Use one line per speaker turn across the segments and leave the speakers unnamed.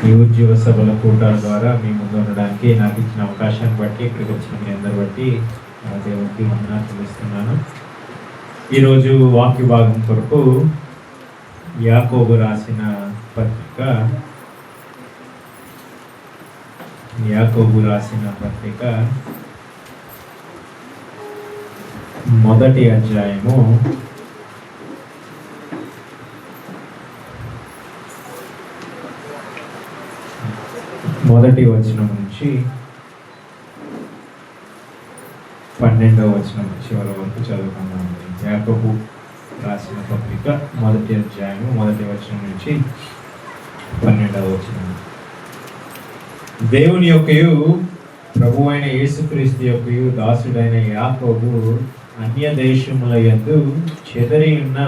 ఈ ఉద్యోగ సభల కూటాల ద్వారా మీ ముందు ఉండడానికి నాకు ఇచ్చిన అవకాశాన్ని బట్టి ఇక్కడికి వచ్చిన మీ అందరి బట్టి దేవుడికి వందనాలు చెల్లిస్తున్నాను. ఈరోజు వాక్య భాగం కొరకు యాకోబు రాసిన పత్రిక మొదటి అధ్యాయము 1వ వచనం నుంచి 12వ వచనం చివరి వరకు చదువుకున్నాము. యాకోబు రాసిన పత్రిక మొదటి అధ్యాయము 1వ వచనం నుంచి 12వ వచనం. దేవుని యొక్కయు ప్రభు అయిన యేసుక్రీస్తు యొక్కయు దాసుడైన యాకోబు అన్య దేశముల యందు చెదరి ఉన్న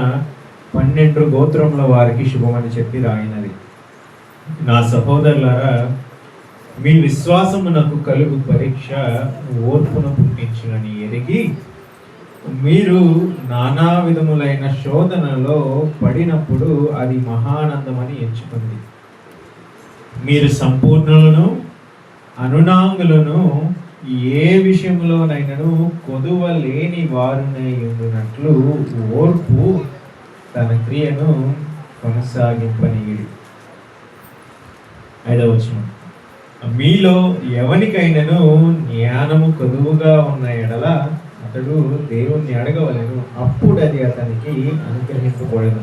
12 గోత్రముల వారికి శుభమని చెప్పి రాయినది. నా సహోదరులారా, మీ విశ్వాసమునకు కలుగు పరీక్ష ఓర్పును పుట్టించునని ఎరిగి మీరు నానా విధములైన శోధనలో పడినప్పుడు అది మహానందమని ఎంచుకుంది. మీరు సంపూర్ణులను అనునాంగులను ఏ విషయంలోనైనను కొదువ లేని వారునై ఉండునట్లు ఓర్పు తన క్రియను కొనసాగింపనీయుడి. 5వ వచనం. మీలో ఎవనికైనను జ్ఞానము కొదువుగా ఉన్న ఎడల అతడు దేవుణ్ణి అడగవలెను, అప్పుడు అది అతనికి అనుగ్రహింపబడెను.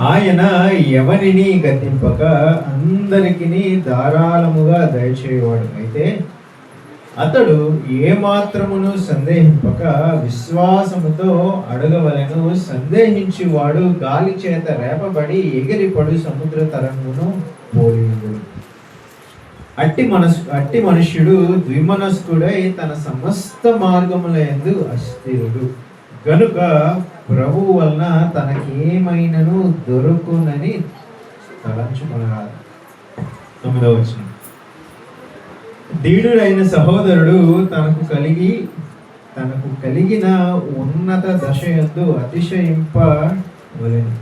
ఆయన ఎవరిని గద్దింపక అందరికీ ధారాళముగా దయచేయవాడు. అయితే అతడు ఏమాత్రమును సందేహింపక విశ్వాసముతో అడగవలెను. సందేహించువాడు గాలి చేత రేపబడి ఎగిరిపడు సముద్ర తరంగును పోలియుడు. అట్టి మనుష్యుడు ద్విమనస్కుడై తన సమస్త మార్గముల యందు అస్థిరుడు. గనుక ప్రభువు వలన తనకేమైనను దొరుకునని తలంచుకొనరాదు. 9వ వచనం. దీనుడైన సహోదరుడు తనకు కలిగిన ఉన్నత దశ యందు అతిశయింపవలెను.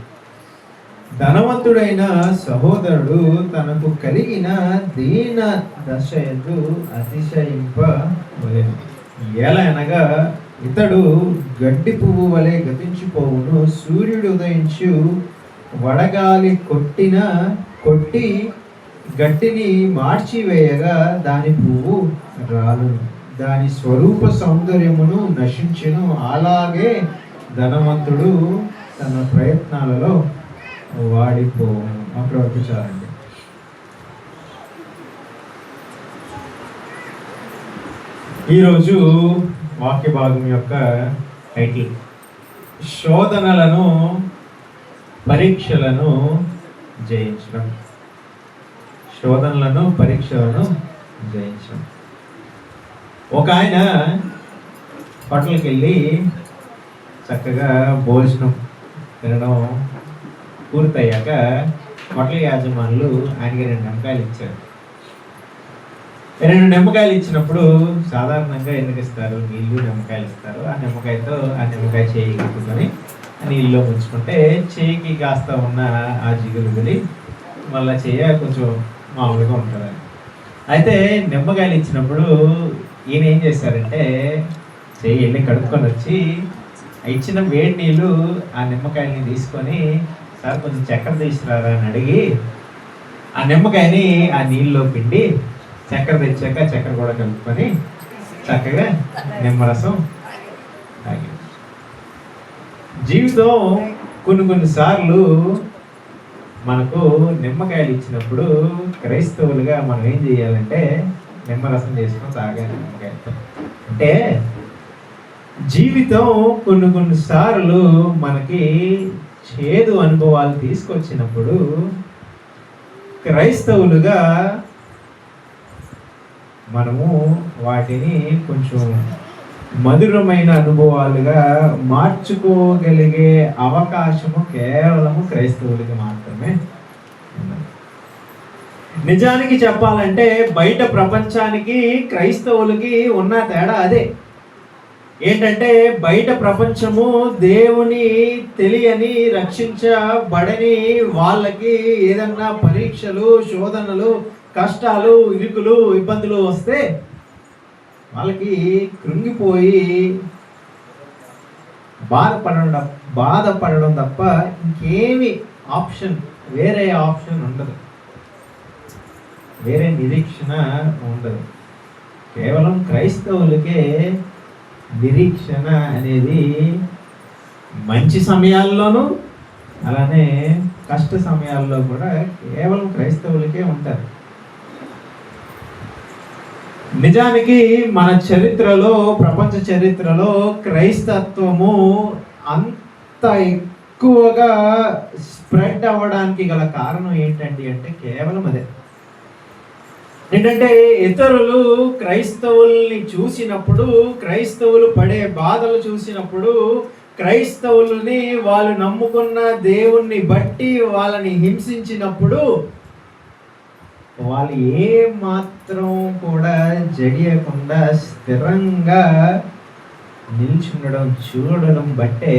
ధనవంతుడైన సహోదరుడు తనకు కలిగిన దీన దశ యందు అతిశయింపవలెను. ఎలనగా ఇతడు గడ్డి పువ్వు వలె గతించిపోవును. సూర్యుడు ఉదయించు వడగాలి కొట్టి గట్టిని మార్చివేయగా దాని పువ్వు రాలును, దాని స్వరూప సౌందర్యమును నశించును. అలాగే ధనవంతుడు తన ప్రయత్నాలలో వాడిపోవును. అక్కడ వరకు చాలండి. ఈరోజు వాక్య భాగం యొక్క టైటిల్ శోధనలను పరీక్షలను జయించడం. శోధనలను పరీక్షలను జయించడం. ఒక ఆయన హోటల్కి వెళ్ళి చక్కగా భోజనం తినడం పూర్తయ్యాక హోటల్ యాజమానులు ఆయనకి 2 నిమ్మకాయలు ఇచ్చారు. 2 నిమ్మకాయలు ఇచ్చినప్పుడు సాధారణంగా ఎందుకు ఇస్తారు? నీళ్ళు నిమ్మకాయలు ఇస్తారు. ఆ నిమ్మకాయ చేయి కట్టుకొని నీళ్ళలో ముంచుకుంటే చేయికి కాస్త ఉన్న ఆ జిగులు గులి మళ్ళీ చేయ కొంచెం మామూలుగా ఉంటుంది. అయితే నిమ్మకాయలు ఇచ్చినప్పుడు ఈయన ఏం చేశారంటే చేయి వెళ్ళి కడుక్కొని వచ్చి ఇచ్చిన వేడి నీళ్ళు ఆ నిమ్మకాయని తీసుకొని, సార్ కొంచెం చక్కెర తీసుకురారా అని అడిగి ఆ నిమ్మకాయని ఆ నీళ్ళలో పిండి చక్కెర తెచ్చాక చక్కెర కూడా కలుపుకొని చక్కగా నిమ్మరసం తాగి. జీవితం కొన్నిసార్లు మనకు నిమ్మకాయలు ఇచ్చినప్పుడు క్రైస్తవులుగా మనం ఏం చేయాలంటే నిమ్మరసం చేసుకొని తాగాలి. నిమ్మకాయలతో అంటే జీవితం కొన్నిసార్లు మనకి చేదు అనుభవాలు తీసుకొచ్చినప్పుడు క్రైస్తవులుగా మనము వాటిని కొంచెం మధురమైన అనుభవాలుగా మార్చుకోగలిగే అవకాశము కేవలము క్రైస్తవులకి మాత్రమే ఉన్నది. నిజానికి చెప్పాలంటే బయట ప్రపంచానికి క్రైస్తవులకి ఉన్న తేడా అదే. ఏంటంటే బయట ప్రపంచము దేవుని తెలియని రక్షించబడని వాళ్ళకి ఏదన్నా పరీక్షలు, శోధనలు, కష్టాలు, ఇరుకులు, ఇబ్బందులు వస్తే వాళ్ళకి కృంగిపోయి బాధపడడం తప్ప ఇంకేమి వేరే ఆప్షన్ ఉండదు, వేరే నిరీక్షణ ఉండదు. కేవలం క్రైస్తవులకే నిరీక్షణ అనేది మంచి సమయాల్లోనూ అలానే కష్ట సమయాల్లో కూడా కేవలం క్రైస్తవులకే ఉంటారు. నిజానికి మన చరిత్రలో, ప్రపంచ చరిత్రలో క్రైస్తత్వము అంత ఎక్కువగా స్ప్రెడ్ అవ్వడానికి గల కారణం ఏంటండి అంటే కేవలం అదే. ఏంటంటే ఇతరులు క్రైస్తవుల్ని చూసినప్పుడు, క్రైస్తవులు పడే బాధలు చూసినప్పుడు, క్రైస్తవులని వాళ్ళు నమ్ముకున్న దేవుణ్ణి బట్టి వాళ్ళని హింసించినప్పుడు వాళ్ళు ఏ మాత్రం కూడా జడియకుండా స్థిరంగా నిల్చుండడం చూడడం బట్టే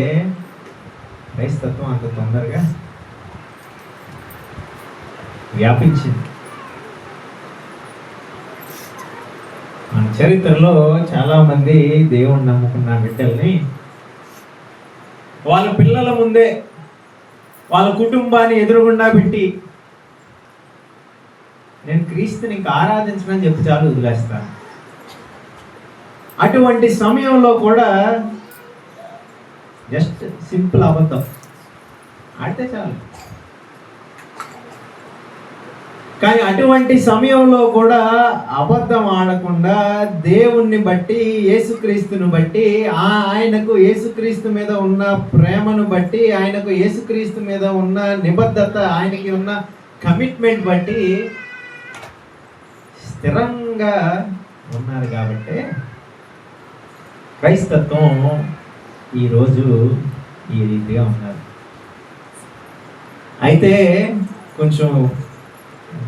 క్రైస్తత్వం అంత తొందరగా వ్యాపించింది. మన చరిత్రలో చాలా మంది దేవుణ్ణి నమ్ముకున్న బిడ్డల్ని వాళ్ళ పిల్లల ముందే వాళ్ళ కుటుంబాన్ని ఎదురుగుండా పెట్టి నేను క్రీస్తుని ఇంకా ఆరాధించడం చెప్పి చాలు వదిలేస్తాను. అటువంటి సమయంలో కూడా జస్ట్ సింపుల్ అబద్ధం ఆడితే చాలు. కానీ అటువంటి సమయంలో కూడా అబద్ధం ఆడకుండా దేవుణ్ణి బట్టి, యేసుక్రీస్తును బట్టి, ఆయనకు యేసుక్రీస్తు మీద ఉన్న ప్రేమను బట్టి, ఆయనకు యేసుక్రీస్తు మీద ఉన్న నిబద్ధత, ఆయనకి ఉన్న కమిట్మెంట్ బట్టి స్థిరంగా ఉన్నారు. కాబట్టి క్రైస్తత్వం ఈరోజు ఈ రీతిగా ఉన్నారు. అయితే కొంచెం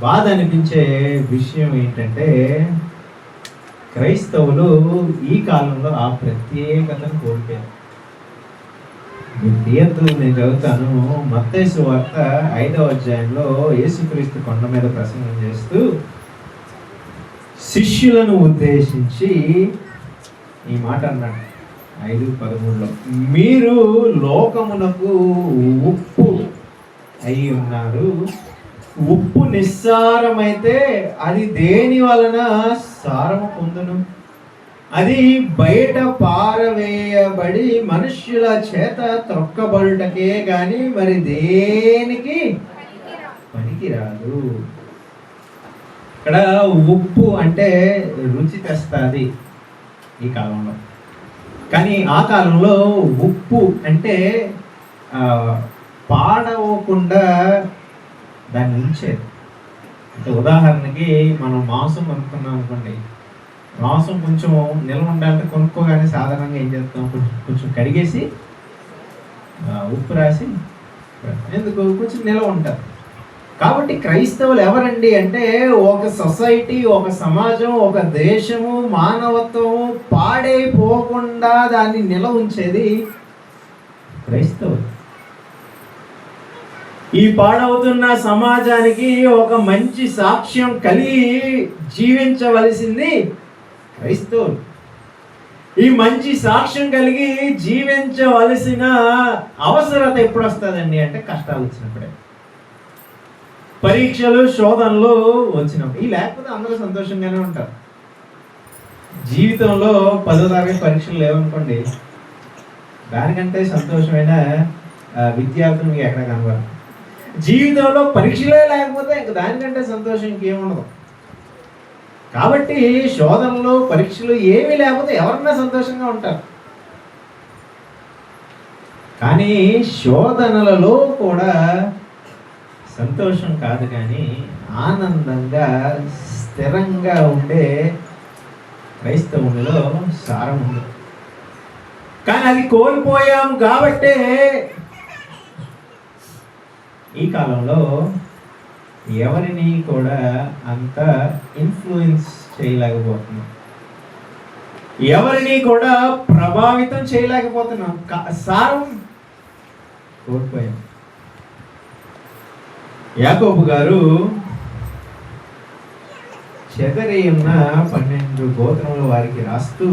బాధ అనిపించే విషయం ఏంటంటే క్రైస్తవులు ఈ కాలంలో ఆ ప్రత్యేకతను కోల్పోయారు. మీరు తీయద్దు, నేను చదువుతాను. మత్తయి సువార్త 5వ అధ్యాయంలో యేసుక్రీస్తు కొండ మీద ప్రసంగం చేస్తూ శిష్యులను ఉద్దేశించి ఈ మాట అన్నాడు 5:13లో, మీరు లోకమునకు ఉప్పు అయి ఉన్నారు. ఉప్పు నిస్సారమైతే అది దేని వలన సారము పొందును? అది బయట పారవేయబడి మనుష్యుల చేత త్రొక్కబడుటకే గాని మరి దేనికి పనికిరాదు. ఇక్కడ ఉప్పు అంటే రుచి తెస్తుంది ఈ కాలంలో, కానీ ఆ కాలంలో ఉప్పు అంటే పాడవకుండా దాన్ని ఉంచేది. అంటే ఉదాహరణకి మనం మాంసం కొనుక్కున్నాం అనుకోండి, మాంసం కొంచెం నిల్వ ఉండాలంటే కొనుక్కోగానే సాధారణంగా ఏం చేస్తాం, కొంచెం కడిగేసి ఉప్పు రాసి, ఎందుకు కొంచెం నిల్వ ఉంటారు. కాబట్టి క్రైస్తవులు ఎవరండి అంటే ఒక సొసైటీ, ఒక సమాజం, ఒక దేశము, మానవత్వము పాడైపోకుండా దాన్ని నిల్వ ఉంచేది క్రైస్తవులు. ఈ పాడవుతున్న సమాజానికి ఒక మంచి సాక్ష్యం కలిగి జీవించవలసింది క్రైస్తవులు. ఈ మంచి సాక్ష్యం కలిగి జీవించవలసిన అవసరత ఎప్పుడు వస్తుందండి అంటే కష్టాలు వచ్చినప్పుడే, పరీక్షలు, శోధనలు వచ్చినప్పుడు. ఈ లేకపోతే అందరూ సంతోషంగానే ఉంటారు. జీవితంలో 10వ తరగతి పరీక్షలు లేవనుకోండి, దానికంటే సంతోషమైన విద్యార్థులు మీకు ఎక్కడ కనబడరు. జీవితంలో పరీక్షలే లేకపోతే ఇంక దానికంటే సంతోషం ఇంకేముండదు. కాబట్టి శోధనలు, పరీక్షలు ఏమీ లేకపోతే ఎవరన్నా సంతోషంగా ఉంటారు. కానీ శోధనలలో కూడా సంతోషం కాదు, కానీ ఆనందంగా స్థిరంగా ఉండే క్రైస్తవునిలో సారం ఉంది. కానీ అది కోల్పోయాం కాబట్టే ఈ కాలంలో ఎవరిని కూడా అంత ఇన్ఫ్లుయెన్స్ చేయలేకపోతున్నాం. ఎవరిని కూడా ప్రభావితం చేయలేకపోతున్నాం. సారం కోల్పోయాం. యాకోబు గారు చెదరి ఉన్న 12 గోత్రముల వారికి రాస్తూ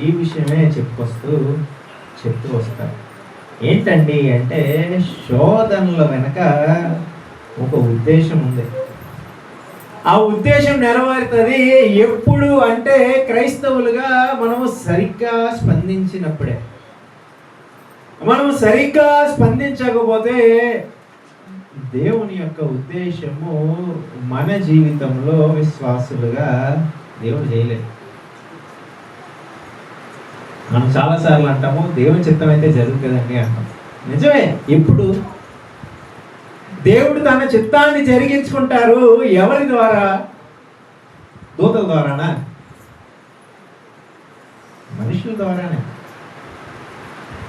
ఈ విషయమే చెప్తూ వస్తారు. ఏంటండి అంటే, శోధనల వెనక ఒక ఉద్దేశం ఉంది. ఆ ఉద్దేశం నెరవేరుతుంది ఎప్పుడు అంటే, క్రైస్తవులుగా మనము సరిగ్గా స్పందించినప్పుడే. మనం సరిగ్గా స్పందించకపోతే దేవుని యొక్క ఉద్దేశము మన జీవితంలో విశ్వాసులుగా దేవుడు చేయలేదు. మనం చాలాసార్లు అంటాము, దేవుని చిత్తం అయితే జరుగుతుందండి అంటాం. నిజమే. ఎప్పుడు దేవుడు తన చిత్తాన్ని జరిగించుకుంటారు? ఎవరి ద్వారా? దూతల ద్వారానా? మనుషుల ద్వారానే.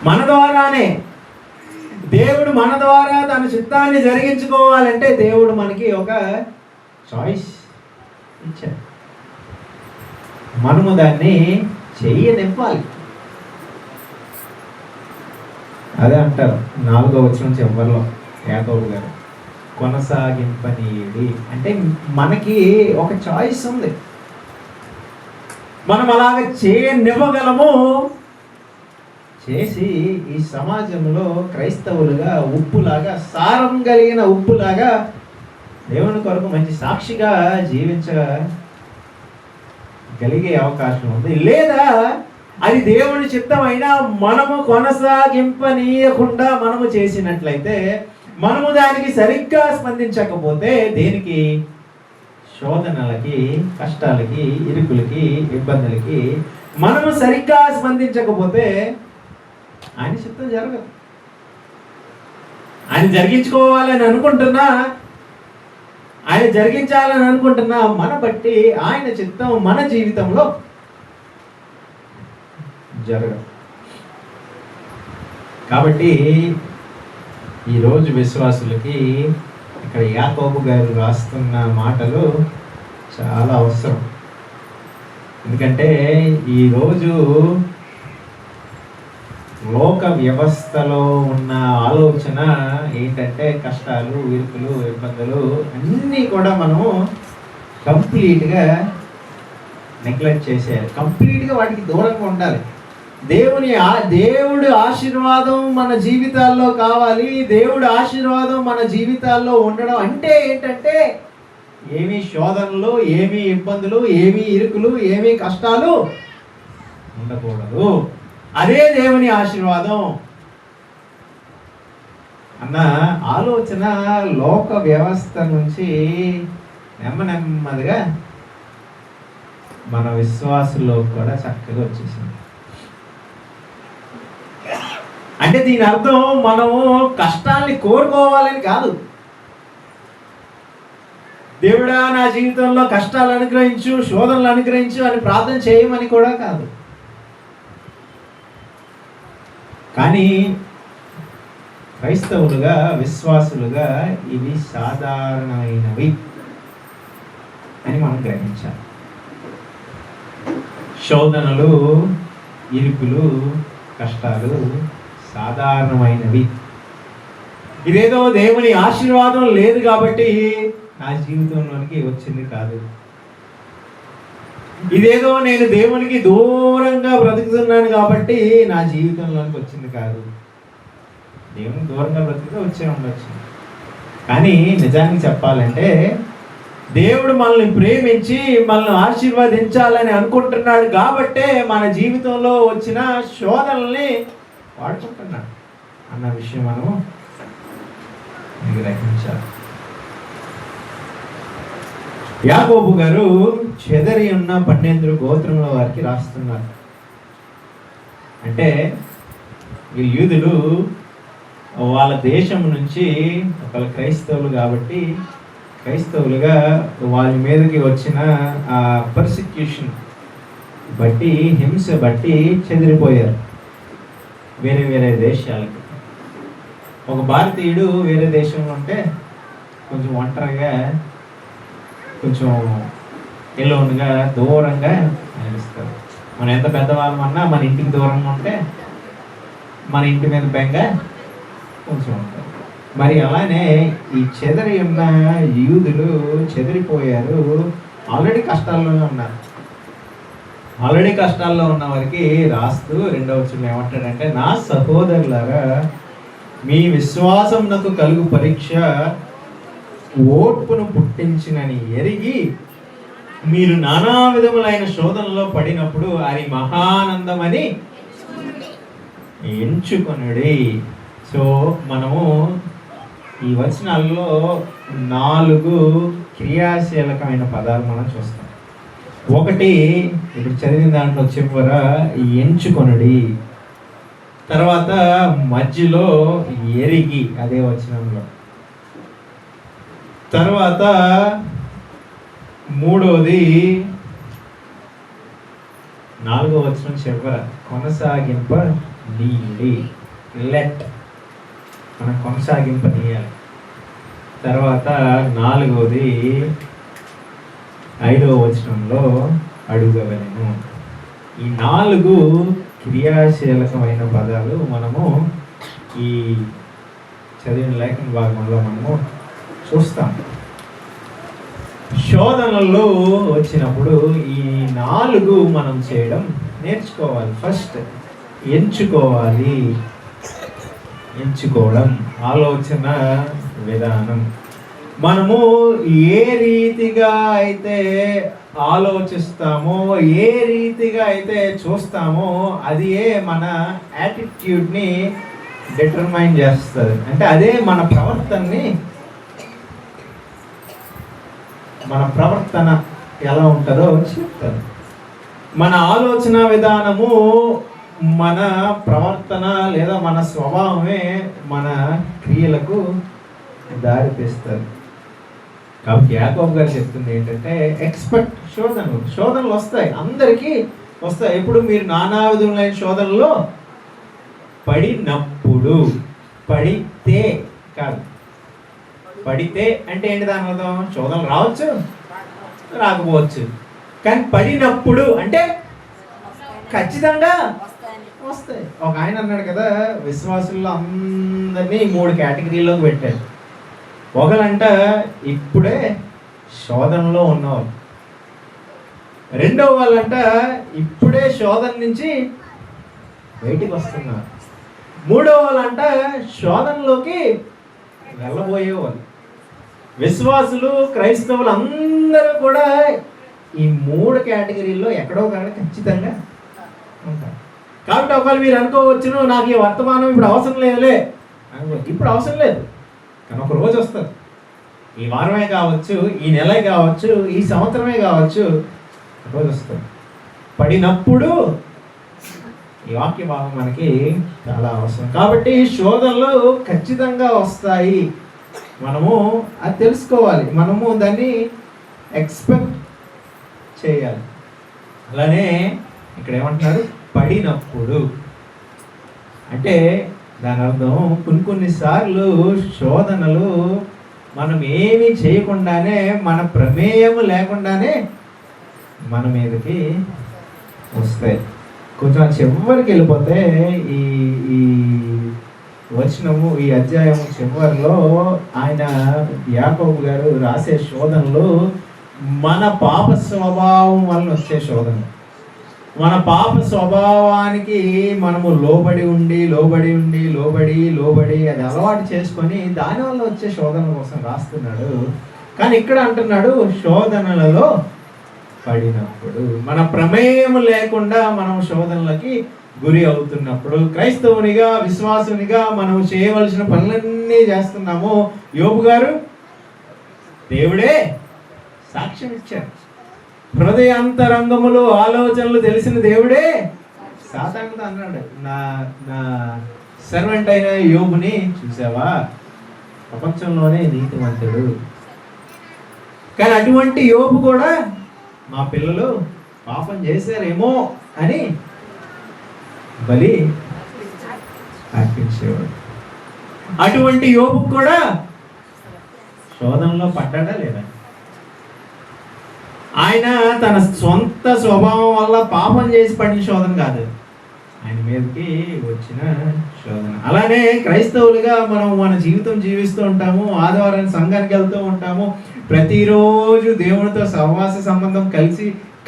మన ద్వారానే. దేవుడు మన ద్వారా తన చిత్తాన్ని జరిగించుకోవాలంటే దేవుడు మనకి ఒక చాయిస్ ఇచ్చాడు. మనము దాన్ని చెయ్యనివ్వాలి. అదే అంటారు 4వ వచనం చివరిలో యాకోబు గారు, కొనసాగింపనీయుడి. అంటే మనకి ఒక చాయిస్ ఉంది. మనం అలాగ చేయనివ్వగలము. చేసి ఈ సమాజంలో క్రైస్తవులుగా ఉప్పులాగా, సారం కలిగిన ఉప్పులాగా దేవుని కొరకు మంచి సాక్షిగా జీవించగలిగే అవకాశం ఉంది. లేదా అది దేవుని చిత్తమైనా మనము కొనసాగింపనీయకుండా మనము చేసినట్లయితే, మనము దానికి సరిగ్గా స్పందించకపోతే, దేనికి? శోధనలకి, కష్టాలకి, ఇరుకులకి, ఇబ్బందులకి మనము సరిగ్గా స్పందించకపోతే ఆయన చిత్తం జరగదు. ఆయన జరిగించుకోవాలని అనుకుంటున్నా, ఆయన జరిగించాలని అనుకుంటున్నా, మన బట్టి ఆయన చిత్తం మన జీవితంలో జరగదు. కాబట్టి ఈరోజు విశ్వాసులకి ఇక్కడ యాకోబు గారు రాస్తున్న మాటలు చాలా అవసరం. ఎందుకంటే ఈరోజు లోక వ్యవస్థలో ఉన్న ఆలోచన ఏంటంటే, కష్టాలు, ఇరుకులు, ఇబ్బందులు అన్నీ కూడా మనము కంప్లీట్గా నెగ్లెక్ట్ చేసేయాలి. కంప్లీట్గా వాటికి దూరంగా ఉండాలి. దేవుడి ఆశీర్వాదం మన జీవితాల్లో కావాలి. దేవుడి ఆశీర్వాదం మన జీవితాల్లో ఉండడం అంటే ఏంటంటే, ఏమీ శోధనలు, ఏమీ ఇబ్బందులు, ఏమీ ఇరుకులు, ఏమీ కష్టాలు ఉండకూడదు. అదే దేవుని ఆశీర్వాదం అన్న ఆలోచన లోక వ్యవస్థ నుంచి నెమ్మదిగా మన విశ్వాసుల్లో కూడా చక్కగా వచ్చేసింది. అంటే దీని అర్థం మనము కష్టాల్ని కోరుకోవాలని కాదు. దేవుడా నా జీవితంలో కష్టాలు అనుగ్రహించు, శోధనలు అనుగ్రహించు అని ప్రార్థన చేయమని కూడా కాదు. కానీ క్రైస్తవులుగా, విశ్వాసులుగా ఇవి సాధారణమైనవి అని మనం గ్రహించాలి. శోధనలు, ఇరుకులు, కష్టాలు సాధారణమైనవి. ఇదేదో దేవుని ఆశీర్వాదం లేదు కాబట్టి నా జీవితంలోనికి వచ్చింది కాదు. ఇదేదో నేను దేవునికి దూరంగా బ్రతుకుతున్నాను కాబట్టి నా జీవితంలోనికి వచ్చింది కాదు. దేవునికి దూరంగా బ్రతికితే వచ్చే ఉండొచ్చు. కానీ నిజానికి చెప్పాలంటే, దేవుడు మనల్ని ప్రేమించి మనల్ని ఆశీర్వదించాలని అనుకుంటున్నాడు కాబట్టే మన జీవితంలో వచ్చిన శోధనల్ని వాడుకుంటున్నాడు అన్న విషయం మనము గ్రహించాలి. యాకోబు గారు చెదరి ఉన్న 12 గోత్రముల వారికి రాస్తున్నారు. అంటే ఈ యూదులు వాళ్ళ దేశం నుంచి ఒకళ్ళు క్రైస్తవులు కాబట్టి, క్రైస్తవులుగా వాళ్ళ మీదకి వచ్చిన ఆ పర్సిక్యూషన్ బట్టి, హింస బట్టి చెదిరిపోయారు వేరే వేరే దేశాలకి. ఒక భారతీయుడు వేరే దేశంలో ఉంటే కొంచెం ఒంటరిగా, కొంచెం ఎలోన్గా, దూరంగా నిలుస్తారు. మనం ఎంత పెద్దవాళ్ళం అన్నా మన ఇంటికి దూరంగా ఉంటే మన ఇంటి మీద బెంగ కొంచెం ఉంటుంది. మరి అలానే ఈ చెదరి ఉన్న యూదులు చెదిరిపోయారు, ఆల్రెడీ కష్టాల్లోనే ఉన్నారు. ఆల్రెడీ కష్టాల్లో ఉన్న వారికి రాస్తూ 2వ వచనంలో ఏమంటాడంటే, నా సహోదరులారా, మీ విశ్వాసం నాకు కలుగు పరీక్ష ఓర్పును పుట్టించినని ఎరిగి మీరు నానా విధములైన శోధనలో పడినప్పుడు అది మహానందమని ఎంచుకొనుడి. సో మనము ఈ వచనాల్లో 4 క్రియాశీలకమైన పదాలు మనం చూస్తాం. ఒకటి ఇప్పుడు చదివిన దాంట్లో చివర ఎంచుకొనుడి, తర్వాత మధ్యలో ఎరిగి అదే వచనంలో, తర్వాత 3వది 4వ వచనం చివర కొనసాగింప నీడి, లెట్ మనం కొనసాగింపనీయాలి. తర్వాత 4వది 5వ వచనంలో అడుగవలెను. ఈ 4 క్రియాశీలకమైన పదాలు మనము ఈ చదివిన లేఖన భాగంలో మనము చూస్తాం. శోధనలు వచ్చినప్పుడు ఈ 4 మనం చేయడం నేర్చుకోవాలి. ఫస్ట్ ఎంచుకోవడం, ఆలోచన విధానం. మనము ఏ రీతిగా అయితే ఆలోచిస్తామో, ఏ రీతిగా అయితే చూస్తామో అది మన యాటిట్యూడ్ని డిటర్మైన్ చేస్తుంది. అంటే అదే మన ప్రవర్తన ఎలా ఉంటుందో చెప్తారు. మన ఆలోచన విధానము, మన ప్రవర్తన లేదా మన స్వభావమే మన క్రియలకు దారితీస్తారు. కాబట్టి యాకోబు గారు చెప్తుంది ఏంటంటే, ఎక్స్పెక్ట్ శోధనలు వస్తాయి, అందరికీ వస్తాయి. ఎప్పుడు మీరు నానా విధములైన శోధనలో పడినప్పుడు, పడితే కాదు, పడితే అంటే ఏంటి దాని అర్థం? శోధనలు రావచ్చు, రాకపోవచ్చు, కానీ పడినప్పుడు అంటే ఖచ్చితంగా వస్తాయి. ఒక ఆయన అన్నాడు కదా, విశ్వాసుల్లో అందరినీ 3 కేటగిరీలోకి పెట్టారు. ఒకలంట ఇప్పుడే శోధనలో ఉన్నవాళ్ళు, రెండవ వాళ్ళంట ఇప్పుడే శోధన నుంచి బయటికి వస్తున్నారు, మూడవ వాళ్ళంట శోధనలోకి వెళ్ళబోయేవాళ్ళు. విశ్వాసులు, క్రైస్తవులు అందరూ కూడా ఈ 3 కేటగిరీల్లో ఎక్కడో కాడ ఖచ్చితంగా ఉంటారు. కాబట్టి ఒకవేళ మీరు అనుకోవచ్చును, నాకు ఈ వర్తమానం ఇప్పుడు అవసరం లేదులే, ఇప్పుడు అవసరం లేదు, కానీ ఒక రోజు వస్తుంది. ఈ వారమే కావచ్చు, ఈ నెలే కావచ్చు, ఈ సంవత్సరమే కావచ్చు, ఒక రోజు వస్తుంది. పడినప్పుడు ఈ వాక్య భాగం మనకి చాలా అవసరం. కాబట్టి శోధనలు ఖచ్చితంగా వస్తాయి, మనము అది తెలుసుకోవాలి, మనము దాన్ని ఎక్స్పెక్ట్ చేయాలి. అలానే ఇక్కడ ఏమంటున్నారు? పడినప్పుడు అంటే దాని అర్థం కొన్నిసార్లు శోధనలు మనం ఏమీ చేయకుండానే, మన ప్రమేయం లేకుండానే మన మీదకి వస్తాయి. కొంచెం చివరికి వెళ్ళిపోతే ఈ ఈ వచనము, ఈ అధ్యాయము చివరిలో ఆయన యాకోబు గారు రాసే శోధనలు మన పాప స్వభావం వల్ల వచ్చే శోధన. మన పాప స్వభావానికి మనము లోబడి అది అలవాటు చేసుకొని దానివల్ల వచ్చే శోధన కోసం రాస్తున్నాడు. కానీ ఇక్కడ అంటున్నాడు శోధనలలో పడినప్పుడు, మన ప్రమేయం లేకుండా మనం శోధనలకి గురి అవుతున్నప్పుడు, క్రైస్తవునిగా, విశ్వాసునిగా మనం చేయవలసిన పనులన్నీ చేస్తున్నాము. యోబు గారు దేవుడే సాక్ష్యం ఇచ్చారు. హృదయాంతరంగములు, ఆలోచనలు తెలిసిన దేవుడే సాతానుతో అన్నాడు, నా సర్వెంట్ అయిన యోబుని చూసావా, ప్రపంచంలోనే నీతిమంతుడు. కానీ అటువంటి యోబు కూడా మా పిల్లలు పాపం చేశారేమో అని బలి అర్పించేవాడు. అటువంటి యోబు కూడా శోధనలో పడ్డాడా లేదా? ఆయన తన సొంత స్వభావం వల్ల పాపం చేసి పడిన శోధన కాదు, ఆయన మీదకి వచ్చిన శోధన. అలానే క్రైస్తవులుగా మనం మన జీవితం జీవిస్తూ ఉంటాము, ఆదివారం సంఘానికి వెళ్తూ ఉంటాము, ప్రతిరోజు దేవునితో సహవాస సంబంధం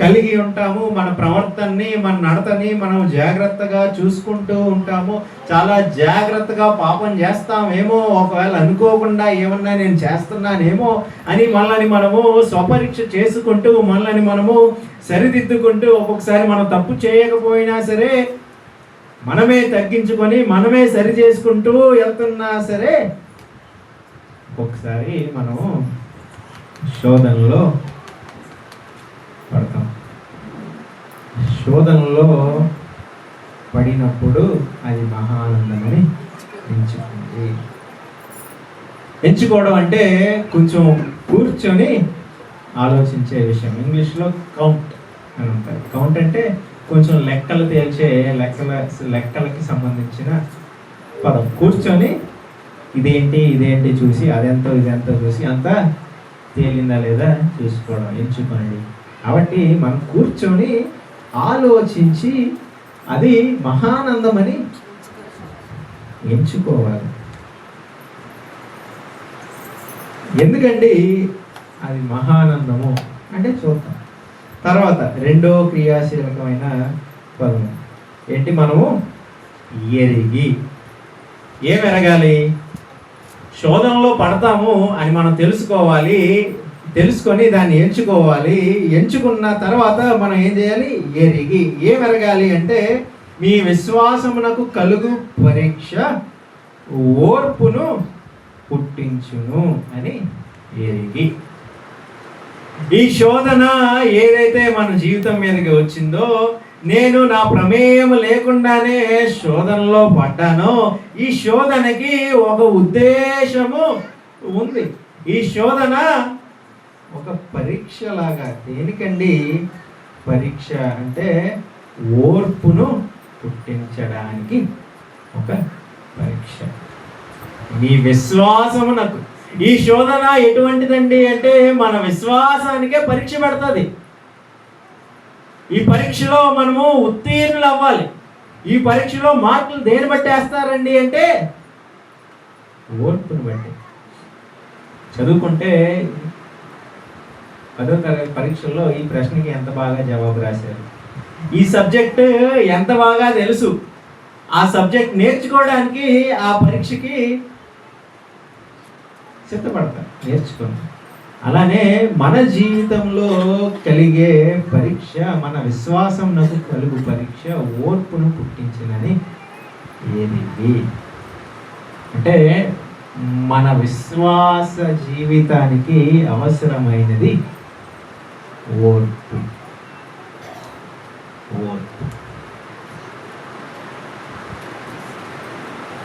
కలిగి ఉంటాము. మన ప్రవర్తనని, మన నడతని మనం జాగ్రత్తగా చూసుకుంటూ ఉంటాము. చాలా జాగ్రత్తగా పాపం చేస్తామేమో, ఒకవేళ అనుకోకుండా ఏమన్నా నేను చేస్తున్నానేమో అని మనల్ని మనము స్వపరీక్ష చేసుకుంటూ, మనల్ని మనము సరిదిద్దుకుంటూ, ఒక్కొక్కసారి మనం తప్పు చేయకపోయినా సరే మనమే తగ్గించుకొని మనమే సరి చేసుకుంటూ వెళ్తున్నా సరే ఒక్కొక్కసారి మనము శోధనలో పడతాం. శోధనలో పడినప్పుడు అది మహానందమని ఎంచుకోవడం అంటే కొంచెం కూర్చొని ఆలోచించే విషయం. ఇంగ్లీష్లో కౌంట్ అని ఉంటుంది. కౌంట్ అంటే కొంచెం లెక్కలు తేల్చే లెక్కలకి సంబంధించిన పదం. కూర్చొని ఇదేంటి చూసి అదెంతో ఇదెంతో చూసి అంతా తేలిందా లేదా చూసుకోవడం, ఎంచుకోండి. కాబట్టి మనం కూర్చొని ఆలోచించి అది మహానందమని ఎంచుకోవాలి. ఎందుకండి అది మహానందము అంటే చూద్దాం. తర్వాత రెండో క్రియాశీలకమైన పదం ఏంటి? మనము ఎరిగి. ఏం ఎరగాలి? శోధనలో పడతాము అని మనం తెలుసుకొని దాన్ని ఎంచుకోవాలి. ఎంచుకున్న తర్వాత మనం ఏం చేయాలి? ఎరిగి. ఏం ఎరగాలి అంటే మీ విశ్వాసమునకు కలుగు పరీక్ష ఓర్పును పుట్టించును అని ఎరిగి. ఈ శోధన ఏదైతే మన జీవితం మీదకి వచ్చిందో, నేను నా ప్రమేయం లేకుండానే శోధనలో పడ్డానో, ఈ శోధనకి ఒక ఉద్దేశము ఉంది. ఈ శోధన ఒక పరీక్ష లాగా. దేనికండి పరీక్ష అంటే? ఓర్పును పుట్టించడానికి ఒక పరీక్ష. మీ విశ్వాసమునకు. ఈ శోధన ఎటువంటిదండి అంటే మన విశ్వాసానికే పరీక్ష పెడుతుంది. ఈ పరీక్షలో మనము ఉత్తీర్ణులు అవ్వాలి. ఈ పరీక్షలో మార్కులు దేని బట్టి వేస్తారండి అంటే ఓర్పును బట్టి. చదువుకుంటే 10వ తరగతి పరీక్షల్లో ఈ ప్రశ్నకి ఎంత బాగా జవాబు రాశారు, ఈ సబ్జెక్ట్ ఎంత బాగా తెలుసు, ఆ సబ్జెక్ట్ నేర్చుకోవడానికి ఆ పరీక్షకి సిద్ధపడతారు, నేర్చుకోండి. అలానే మన జీవితంలో కలిగే పరీక్ష, మన విశ్వాసం నాకు కలుగు పరీక్ష ఓర్పును పుట్టించినని ఏది అంటే మన విశ్వాస జీవితానికి అవసరమైనది ఓర్పు.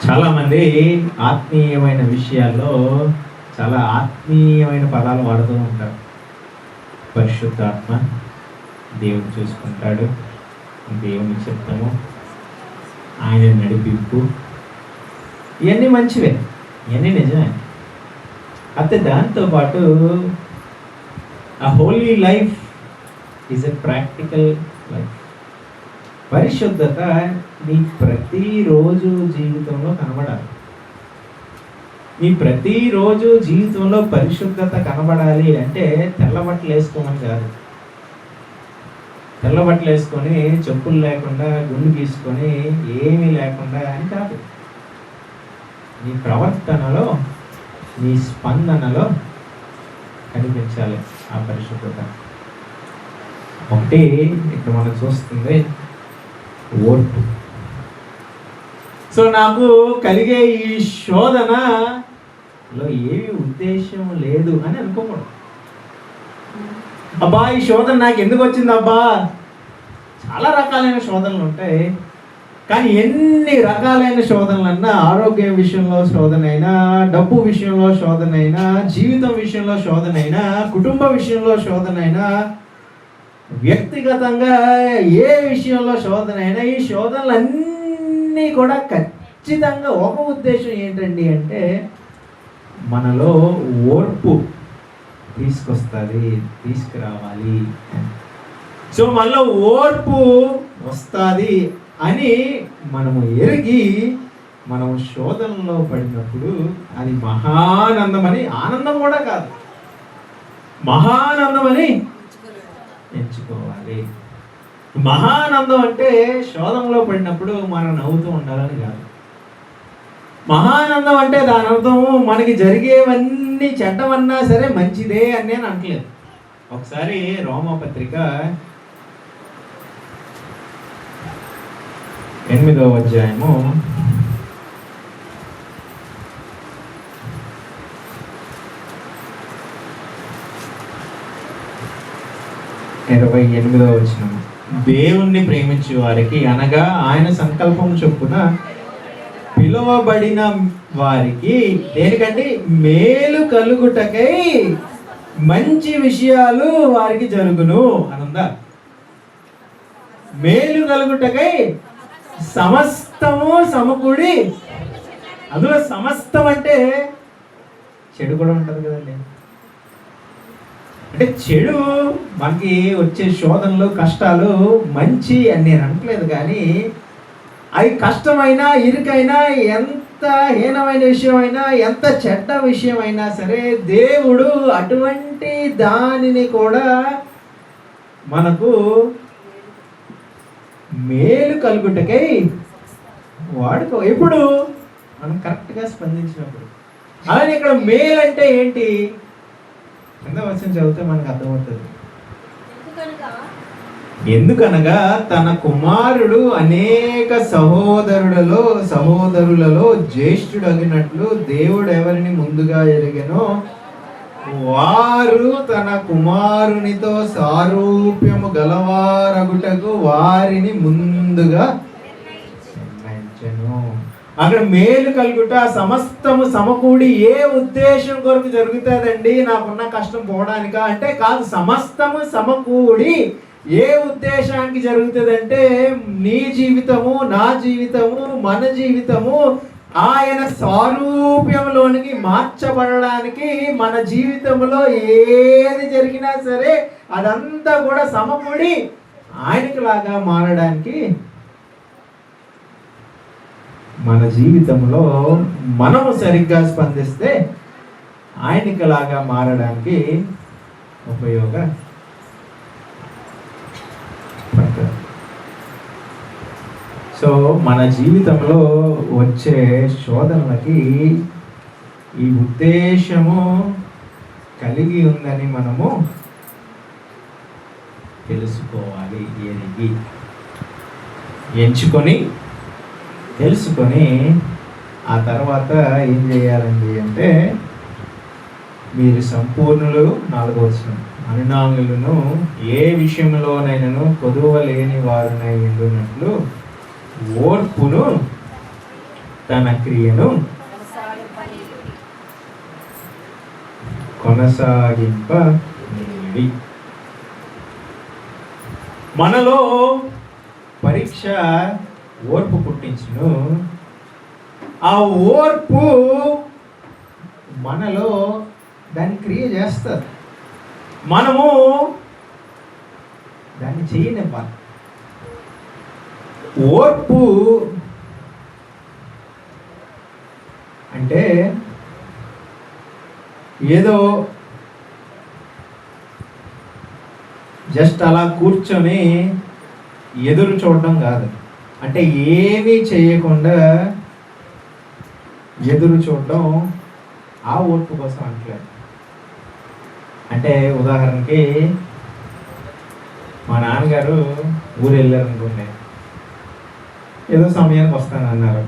చాలామంది ఆత్మీయమైన విషయాల్లో చాలా ఆత్మీయమైన పదాలు వాడుతూ ఉంటారు. పరిశుద్ధాత్మ, దేవుడు చూసుకుంటాడు, దేవుని చిత్తము, ఆయన నడిపింపు, ఇవన్నీ మంచివే, ఇవన్నీ నిజమే. అయితే దాంతోపాటు ఆ Holi life is a practical life. పరిశుద్ధత నీ ప్రతిరోజు జీవితంలో కనబడాలి. నీ ప్రతిరోజు జీవితంలో పరిశుద్ధత కనబడాలి అంటే తెల్లబట్టలు వేసుకోమని కాదు. తెల్లబట్టలు వేసుకొని చెప్పులు లేకుండా గుండు గీసుకొని ఏమీ లేకుండా అని కాదు. నీ ప్రవర్తనలో, నీ స్పందనలో కనిపించాలి ఆ పరిశుద్ధత. ఒకటి ఇక్కడ మనం చూస్తుంది ఓర్పు. సో నాకు కలిగే ఈ శోధనలో ఏమి ఉద్దేశం లేదు అని అనుకోకూడదు. అబ్బా ఈ శోధన నాకు ఎందుకు వచ్చింది అబ్బా? చాలా రకాలైన శోధనలు ఉంటాయి. కానీ ఎన్ని రకాలైన శోధనలన్నా, ఆరోగ్యం విషయంలో శోధన అయినా, డబ్బు విషయంలో శోధన అయినా, జీవితం విషయంలో శోధన అయినా, కుటుంబ విషయంలో శోధన అయినా, వ్యక్తిగతంగా ఏ విషయంలో శోధన అయినా, ఈ శోధనలన్నీ కూడా ఖచ్చితంగా ఒక ఉద్దేశం ఏంటండి అంటే మనలో ఓర్పు తీసుకురావాలి. సో మళ్ళీ ఓర్పు వస్తుంది అని మనము ఎరిగి మనం శోధనలో పడినప్పుడు అది మహానందమని, ఆనందం కూడా కాదు, మహానందమని ఎంచుకోవాలి. మహానందం అంటే శోధనలో పడినప్పుడు మనం నవ్వుతూ ఉండాలని కాదు. మహానందం అంటే దాని అర్థం మనకి జరిగేవన్నీ చెడ్డమన్నా సరే మంచిదే అని నేను అనట్లేదు. ఒకసారి రోమాపత్రిక 8వ అధ్యాయము 28వ వచనం, దేవుణ్ణి ప్రేమించే వారికి అనగా ఆయన సంకల్పం చొప్పున పిలువబడిన వారికి దేనికంటే మేలు కలుగుటకై మంచి విషయాలు వారికి జరుగును అనుందా? మేలు కలుగుటకై సమస్తము సమకూడి, అందులో సమస్తం అంటే చెడు కూడా ఉంటుంది కదండి. అంటే చెడు మనకి వచ్చే శోధనలు కష్టాలు మంచి అని నేను అనట్లేదు, కానీ అది కష్టమైనా ఇరుకైనా ఎంత హీనమైన విషయమైనా ఎంత చెడ్డ విషయమైనా సరే దేవుడు అటువంటి దానిని కూడా మనకు మేలు కలుగుటకై వాడుకో, ఎప్పుడు మనం కరెక్ట్గా స్పందించినప్పుడు. అలానే ఇక్కడ మేలు అంటే ఏంటి? కింద వచనం చదివితే మనకు అర్థమవుతుంది. ఎందుకనగా తన కుమారుడు అనేక సహోదరులలో జ్యేష్ఠుడగినట్లు దేవుడు ఎవరిని ముందుగా ఎరిగెనో వారు తన కుమారునితో సారూప్యము గలవారగుటకు వారిని ముందుగా నిర్ణయించెను. అక్కడ మేలు కలుగుట సమస్తము సమకూడి ఏ ఉద్దేశం కొరకు జరుగుతుందండి? నాకున్న కష్టం పోవడానిక అంటే కాదు. సమస్తము సమకూడి ఏ ఉద్దేశానికి జరుగుతుందంటే నీ జీవితము, నా జీవితము, మన జీవితము ఆయన స్వరూప్యంలోనికి మార్చబడడానికి, మన జీవితంలో ఏది జరిగినా సరే అదంతా కూడా సమకూడి ఆయనకి లాగా మారడానికి, మన జీవితంలో మనము సరిగ్గా స్పందిస్తే ఆయనకి లాగా మారడానికి ఉపయోగపడుతుంది. సో మన జీవితంలో వచ్చే శోధనలకి ఈ ఉద్దేశము కలిగి ఉందని మనము తెలుసుకోవాలి. ఎరిగి ఎంచుకొని తెలుసుకొని ఆ తర్వాత ఏం చేయాలండి అంటే, మీరు సంపూర్ణులు, 4వ వచనం, అనునాంగులను ఏ విషయంలోనైనాను కొదువలేని వారునై ఉండునట్లు ఓర్పును తన క్రియను కొనసాగింపనివ్వండి. మనలో పరీక్ష ఓర్పు పుట్టించును. ఆ ఓర్పు మనలో దాన్ని క్రియ చేస్తారు. మనము దాన్ని చేయనివ్వాలి. ఓర్పు అంటే ఏదో జస్ట్ అలా కూర్చొని ఎదురు చూడడం కాదు. అంటే ఏమీ చేయకుండా ఎదురు చూడడం ఆ ఓర్పు కోసం అంటలేదు. అంటే ఉదాహరణకి మా నాన్నగారు ఊరు వెళ్ళారు అనుకోండి, ఏదో సమయానికి వస్తాను అన్నారు.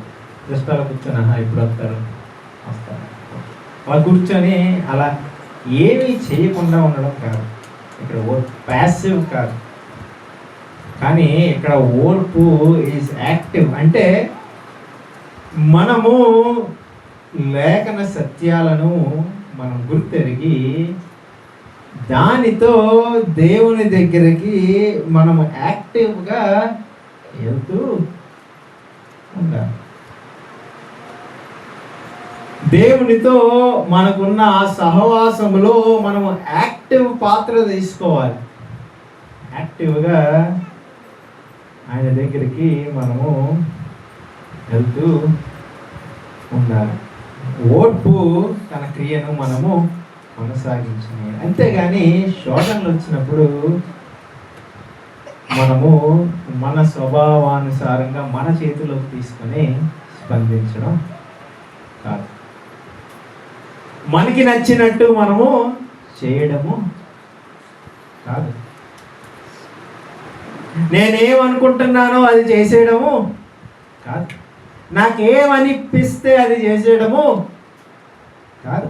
జస్ట్ అలా కూర్చొని ఇప్పుడు వస్తారు వాళ్ళు కూర్చొని అలా ఏమీ చేయకుండా ఉండడం కాదు. ఇక్కడ ప్యాసివ్ కాదు, కానీ ఇక్కడ ఓర్పు ఈజ్ యాక్టివ్. అంటే మనము లేఖన సత్యాలను మనం గుర్తెరిగి దానితో దేవుని దగ్గరికి మనము యాక్టివ్గా వెళ్తూ ఉండాలి. దేవునితో మనకున్న ఆ సహవాసములో మనము యాక్టివ్ పాత్ర తీసుకోవాలి. యాక్టివ్గా ఆయన దగ్గరికి మనము వెళ్తూ ఉండాలి. ఓర్పు తన క్రియను మనము కొనసాగించాలి. అంతేగాని శోధనలు వచ్చినప్పుడు మనము మన స్వభావానుసారంగా మన చేతిలోకి తీసుకొని స్పందించడం కాదు. మనకి నచ్చినట్టు మనము చేయడము కాదు. నేనేమనుకుంటున్నానో అది చేసేయడము కాదు. నాకేమనిపిస్తే అది చేసేయడము కాదు.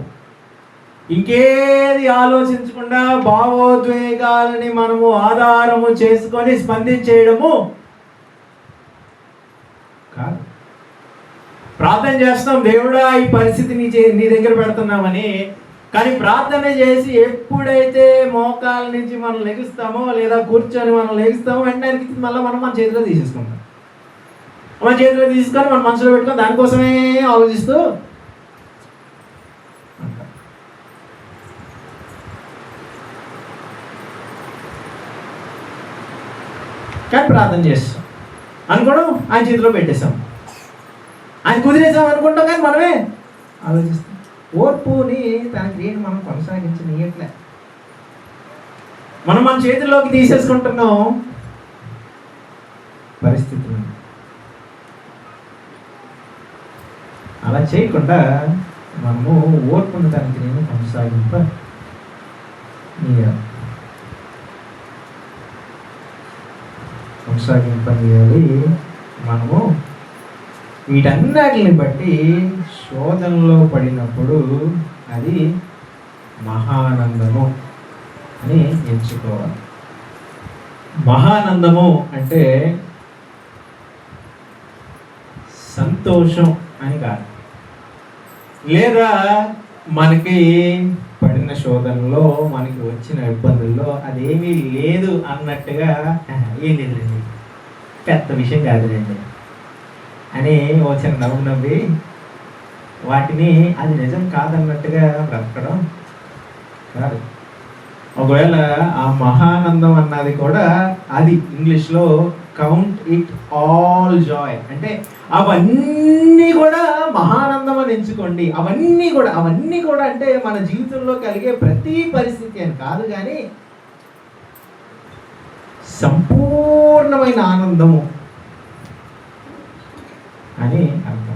ఇంకేది ఆలోచించకుండా భావోద్వేగాలని మనము ఆధారము చేసుకొని స్పందించేయడము కాదు. ప్రార్థన చేస్తాం, దేవుడా ఈ పరిస్థితి నీ దగ్గర పెడుతున్నామని. కానీ ప్రార్థన చేసి ఎప్పుడైతే మోకాల నుంచి మనం లెగుస్తామో లేదా కూర్చొని మనం లెగుస్తామో వెంటనే మళ్ళీ మనం మన చేతిలో తీసేసుకుంటాం. మన చేతిలో తీసుకొని మన మనసులో పెట్టుకొని దానికోసమే ఆలోచిస్తూ కానీ ప్రార్థన చేస్తాం అనుకోవడం ఆయన చేతిలో పెట్టేస్తాం, ఆయన కుదిరేసాం అనుకుంటాం, కానీ మనమే ఆలోచిస్తాం. ఓర్పుని తన క్రియను మనం కొనసాగించనీయట్లే. మనం మన చేతుల్లోకి తీసేసుకుంటున్నాం పరిస్థితులను. అలా చేయకుండా మనము ఓర్పుని తన క్రియను కొనసాగింపనీయాలి. మనము వీటన్నిటిని బట్టి శోధనలో పడినప్పుడు అది మహానందము అని ఎంచుకోవాలి. మహానందము అంటే సంతోషం అని కాదు, లేదా మనకి పడిన శోధనలో మనకి వచ్చిన ఇబ్బందుల్లో అదేమీ లేదు అన్నట్టుగా ఏం లేదులేండి, పెద్ద విషయం కాదులేండి అని ఓ చిన్న నవ్వి వాటిని అది నిజం కాదన్నట్టుగా బ్రతకడం కాదు. ఒకవేళ ఆ మహానందం అన్నది కూడా అది ఇంగ్లీష్లో కౌంట్ ఇట్ ఆల్ జాయ్ అంటే అవన్నీ కూడా మహానందం అని ఎంచుకోండి. అవన్నీ కూడా అంటే మన జీవితంలో కలిగే ప్రతి పరిస్థితి అని కాదు, కానీ సంపూర్ణమైన ఆనందము అని అర్థం.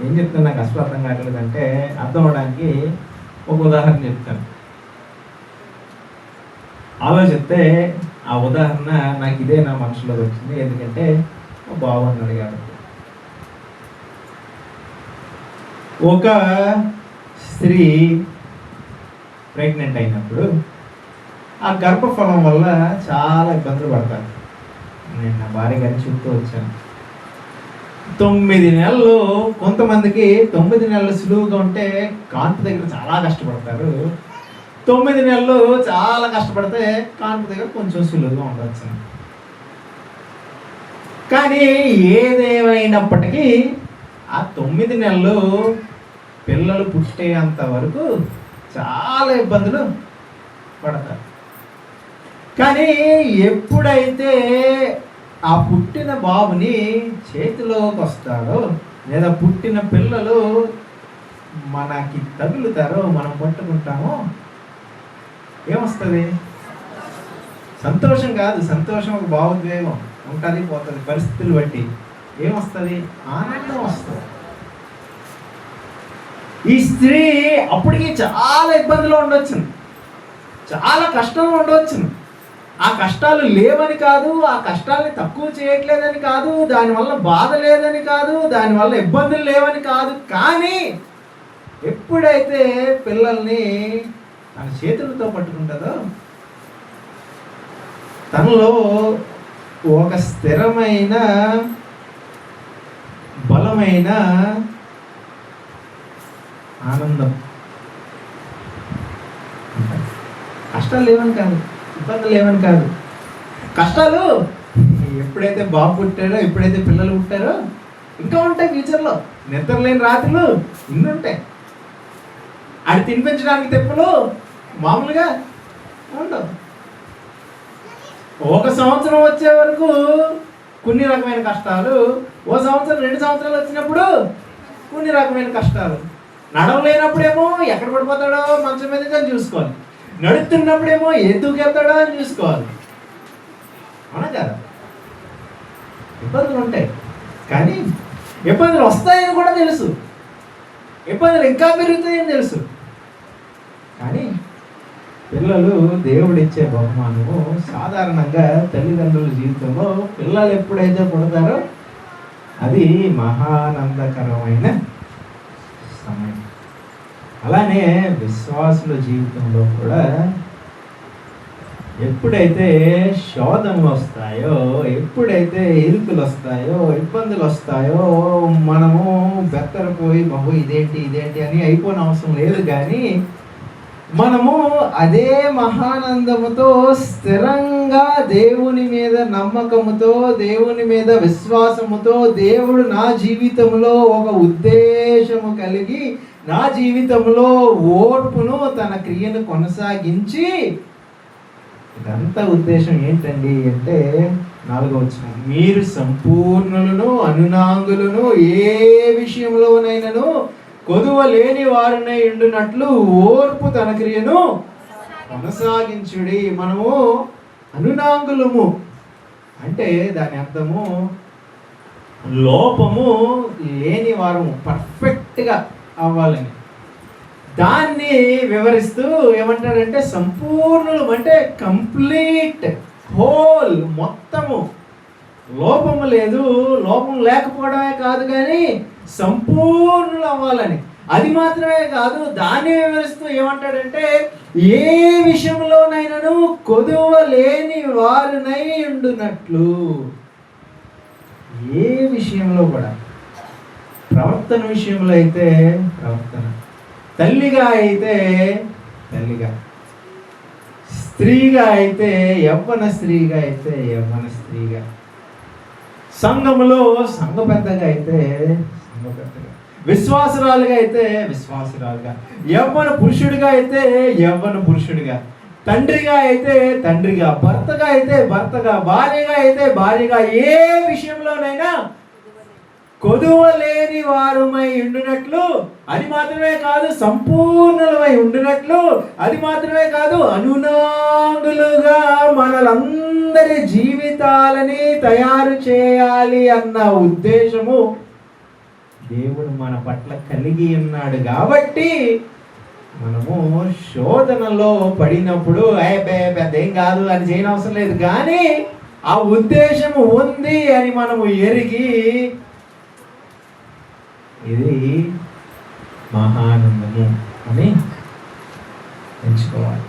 ఏం చెప్తాను, నాకు అసలు అర్థం కావట్లేదంటే అర్థం అవడానికి ఒక ఉదాహరణ చెప్తాను. ఆలోచిస్తే ఆ ఉదాహరణ నాకు ఇదే నా మనసులోకి వచ్చింది. ఎందుకంటే బాగున్నాడు అడిగాడు. ఒక స్త్రీ ప్రెగ్నెంట్ అయినప్పుడు ఆ గర్భఫలం వల్ల చాలా ఇబ్బందులు పడతారు. నేను నా భార్య గారిని చూస్తూ వచ్చాను. 9 నెలలు కొంతమందికి 9 నెలలు సులువుగా ఉంటే కాన్పు దగ్గర చాలా కష్టపడతారు. 9 నెలలు చాలా కష్టపడితే కాన్పు దగ్గర కొంచెం సులువుగా ఉండవచ్చు. కానీ ఏదేమైనప్పటికీ ఆ 9 నెలలు పిల్లలు పుట్టేంత వరకు చాలా ఇబ్బందులు పడతారు. కానీ ఎప్పుడైతే ఆ పుట్టిన బాబుని చేతిలోకి వస్తాడో లేదా పుట్టిన పిల్లలు మనకి తగులుతారో మనం పట్టుకుంటామో ఏమొస్తుంది? సంతోషం కాదు. సంతోషం ఒక భావోద్వేగం ఉంటుంది, పోతుంది పరిస్థితులు బట్టి. ఏమొస్తుంది? ఆనందం వస్తుంది. ఈ స్త్రీ అప్పటికి చాలా ఇబ్బందులు ఉండొచ్చు, చాలా కష్టంలో ఉండవచ్చు. ఆ కష్టాలు లేవని కాదు, ఆ కష్టాలని తక్కువ చేయట్లేదని కాదు, దానివల్ల బాధ లేదని కాదు, దానివల్ల ఇబ్బందులు లేవని కాదు. కానీ ఎప్పుడైతే పిల్లల్ని తన చేతులతో పట్టుకుంటుందో తనలో ఒక స్థిరమైన బలమైన ఆనందం. కష్టాలు లేవని కాదు, ఇబ్బందులు లేవని కాదు. కష్టాలు ఎప్పుడైతే బాబు పుట్టారో, ఎప్పుడైతే పిల్లలు పుట్టారో ఇంకా ఉంటాయి. ఫ్యూచర్లో నిద్రలేని రాత్రులు ఇన్ని ఉంటాయి. అది తినిపించడానికి తెప్పులు మామూలుగా ఉండవు. ఒక సంవత్సరం వచ్చే వరకు కొన్ని రకమైన కష్టాలు, ఓ సంవత్సరం 2 సంవత్సరాలు వచ్చినప్పుడు కొన్ని రకమైన కష్టాలు. నడవలేనప్పుడేమో ఎక్కడ పడిపోతాడో మంచం మీద అని చూసుకోవాలి, నడుస్తున్నప్పుడేమో ఎందుకు వెళ్తాడో అని చూసుకోవాలి. అవునా కదా? ఇబ్బందులు ఉంటాయి, కానీ ఇబ్బందులు వస్తాయని కూడా తెలుసు, ఇబ్బందులు ఇంకా పెరుగుతాయని తెలుసు. కానీ పిల్లలు దేవుడిచ్చే బహుమానము. సాధారణంగా తల్లిదండ్రుల జీవితంలో పిల్లలు ఎప్పుడైతే పుడతారో అది మహానందకరమైన సమయం. అలానే విశ్వాసుల జీవితంలో కూడా ఎప్పుడైతే శోధనలు వస్తాయో, ఎప్పుడైతే ఇరుకులు వస్తాయో, ఇబ్బందులు వస్తాయో, మనము బెత్తరపోయి బహు ఇదేంటి అని అయిపోయిన అవసరం లేదు. కానీ మనము అదే మహానందముతో స్థిరంగా దేవుని మీద నమ్మకముతో, దేవుని మీద విశ్వాసముతో, దేవుడు నా జీవితంలో ఒక ఉద్దేశము కలిగి నా జీవితంలో ఓర్పును తన క్రియను కొనసాగించి, ఇదంతా ఉద్దేశం ఏంటండి అంటే 4వ వచనం, మీరు సంపూర్ణులను అనునాంగులను ఏ విషయంలోనైనాను కొదువ లేని వారినై ఉండునట్లు ఓర్పు తన క్రియను కొనసాగించుడి. మనము అనునాంగులము అంటే దాని అర్థము లోపము లేని వారము, పర్ఫెక్ట్గా అవ్వాలని. దాన్ని వివరిస్తూ ఏమంటాడంటే సంపూర్ణులు అంటే కంప్లీట్, హోల్, మొత్తము. లోపము లేదు, లోపం లేకపోవడమే కాదు, కానీ సంపూర్ణులు అవ్వాలని. అది మాత్రమే కాదు, దాన్ని వివరిస్తూ ఏమంటాడంటే ఏ విషయంలోనైనాను కొదువ లేని వారినై ఉండునట్లు. ఏ విషయంలో కూడా, ప్రవర్తన విషయంలో అయితే ప్రవర్తన, తల్లిగా అయితే తల్లిగా, స్త్రీగా అయితే యవ్వన స్త్రీగా అయితే యవ్వన స్త్రీగా, సంఘములో సంఘ పెద్దగా అయితే సంఘ పెద్దగా, విశ్వాసురాలుగా అయితే విశ్వాసురాలుగా, యవ్వన పురుషుడిగా అయితే యవ్వన పురుషుడిగా, తండ్రిగా అయితే తండ్రిగా, భర్తగా అయితే భర్తగా, భార్యగా అయితే భార్యగా, ఏ విషయంలోనైనా కొదువ లేని వారుమై ఉండునట్లు, అది మాత్రమే కాదు సంపూర్ణులమై ఉండునట్లు, అది మాత్రమే కాదు అనునాంగులుగా మనలందరి జీవితాలని తయారు చేయాలి అన్న ఉద్దేశము దేవుడు మన పట్ల కలిగి ఉన్నాడు. కాబట్టి మనము శోధనలో పడినప్పుడు పెద్ద ఏం కాదు అని చేయనవసరం లేదు, కానీ ఆ ఉద్దేశము ఉంది అని మనము ఎరిగి ఇది మహానందము అని ఎంచుకోవాలి.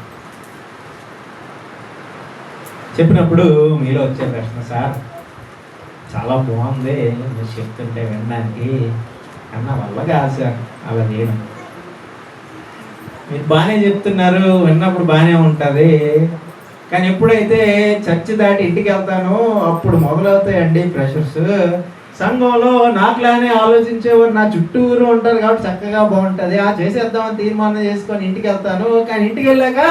చెప్పినప్పుడు మీలో వచ్చే ప్రశ్న, సార్ చాలా బాగుంది మీరు చెప్తుంటే వినడానికి, కన్నా వల్ల కాదు సార్ అలా చేయడం. మీరు బాగానే చెప్తున్నారు, విన్నప్పుడు బాగానే ఉంటుంది, కానీ ఎప్పుడైతే చర్చి దాటి ఇంటికి వెళ్తానో అప్పుడు మొదలవుతాయండి ప్రెషర్స్. సంఘంలో నాకులానే ఆలోచించేవారు నా చుట్టూరు ఉంటారు కాబట్టి చక్కగా బాగుంటుంది, చేసేద్దామని తీర్మానం చేసుకొని ఇంటికి వెళ్తాను. కానీ ఇంటికి వెళ్ళాక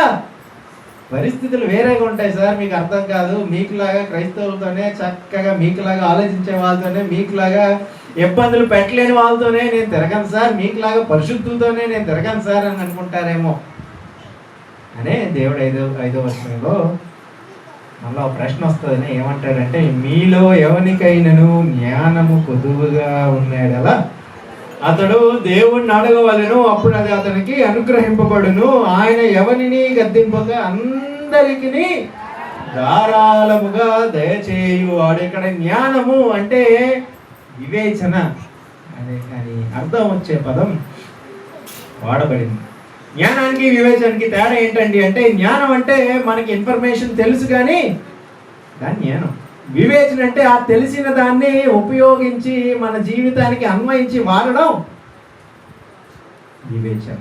పరిస్థితులు వేరేగా ఉంటాయి సార్, మీకు అర్థం కాదు. మీకులాగా క్రైస్తవులతోనే చక్కగా, మీకులాగా ఆలోచించే వాళ్ళతోనే, మీకులాగా ఇబ్బందులు పెట్టలేని వాళ్ళతోనే నేను తిరగను సార్, మీకులాగా పరిశుద్ధులతోనే నేను తిరగను సార్ అని అనుకుంటారేమో అనే దేవుడు 5వ వచనంలో మళ్ళీ ఒక ప్రశ్న వస్తుందని ఏమంటాడంటే, మీలో ఎవరికైనాను జ్ఞానము కొదువుగా ఉన్నాడలా అతడు దేవుణ్ణి అడగవలెను, అప్పుడు అది అతనికి అనుగ్రహింపబడును. ఆయన ఎవరిని గద్దింపక అందరికీ ధారాళముగా దయచేయువాడు. ఇక్కడ జ్ఞానము అంటే వివేచన అనే కానీ అర్థం వచ్చే పదం వాడబడింది. జ్ఞానానికి వివేచనకి తేడా ఏంటండి అంటే, జ్ఞానం అంటే మనకి ఇన్ఫర్మేషన్ తెలుసు కానీ దాని జ్ఞానం. వివేచన అంటే ఆ తెలిసిన దాన్ని ఉపయోగించి మన జీవితానికి అన్వయించి వాడడం వివేచన.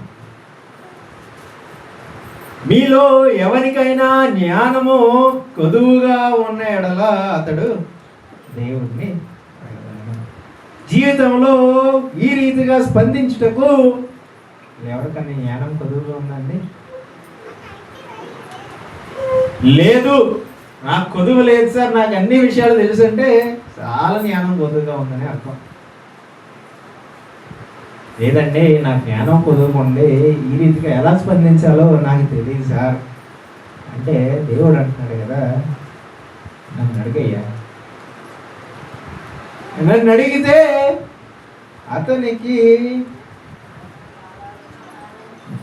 మీలో ఎవరికైనా జ్ఞానము కొదువుగా ఉన్న ఎడల అతడు దేవుడిని జీవితంలో ఈ రీతిగా స్పందించుటకు ఎవరికన్నా జ్ఞానం కొద్దుగా ఉందండి? లేదు, నాకు కొదువు లేదు సార్, నాకు అన్ని విషయాలు తెలుసు అంటే చాలా జ్ఞానం కొద్దుగా ఉందని అర్థం. లేదండి, నా జ్ఞానం కొదువుకుండి, ఈ రీతిగా ఎలా స్పందించాలో నాకు తెలియదు సార్ అంటే దేవుడు అంటున్నాడు కదా, నన్ను అడిగయ్యా. నన్ను అడిగితే అతనికి